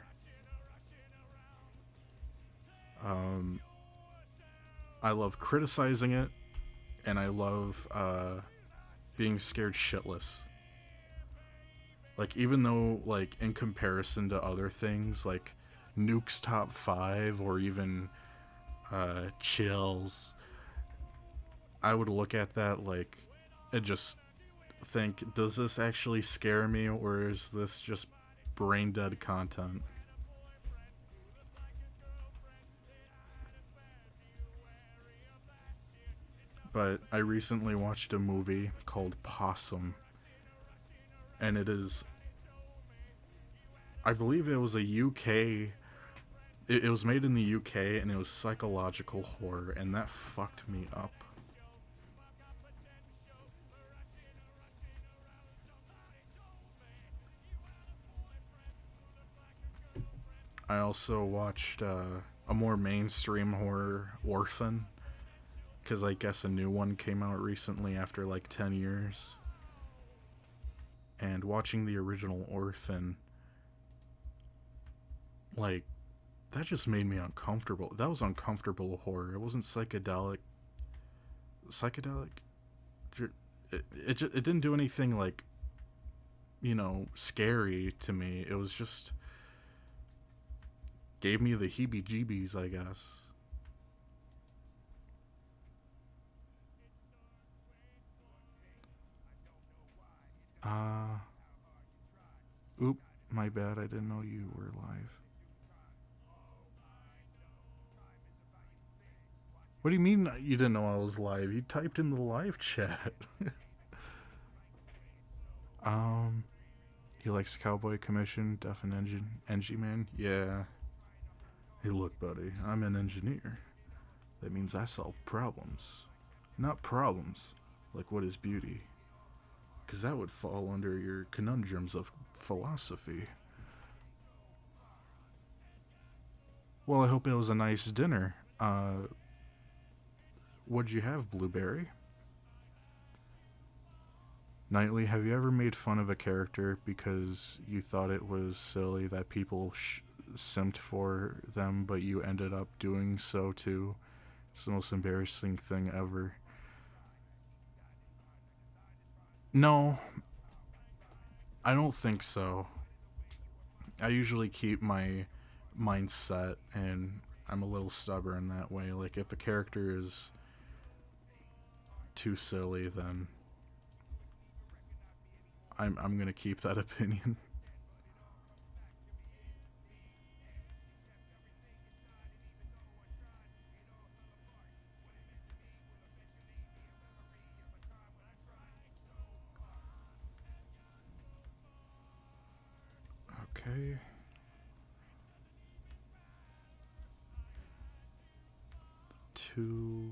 I love criticizing it, and I love being scared shitless. Like, even though, like, in comparison to other things, like Nuke's Top 5 or even Chills, I would look at that, like, and just think, does this actually scare me, or is this just brain dead content? But I recently watched a movie called Possum, and it is, I believe it was a UK, it was made in the UK, and it was psychological horror, and that fucked me up. I also watched a more mainstream horror, Orphan, because I guess a new one came out recently after like 10 years. And watching the original Orphan, like, that just made me uncomfortable. That was uncomfortable horror. It wasn't psychedelic. Psychedelic? It didn't do anything, like, you know, scary to me. It was just, gave me the heebie-jeebies, I guess. Oop, my bad, I didn't know you were live. What do you mean you didn't know I was live? You typed in the live chat. um, he likes Cowboy Commission, Deaf and Engie Man. Yeah. Hey, look, buddy, I'm an engineer. That means I solve problems. Not problems, like what is beauty. Because that would fall under your conundrums of philosophy. Well, I hope it was a nice dinner. What'd you have, Blueberry? Nightly, have you ever made fun of a character because you thought it was silly that people simped for them, but you ended up doing so too? It's the most embarrassing thing ever. No, I don't think so. I usually keep my mindset, and I'm a little stubborn that way. Like, if a character is too silly, then I'm gonna keep that opinion. Okay. Two.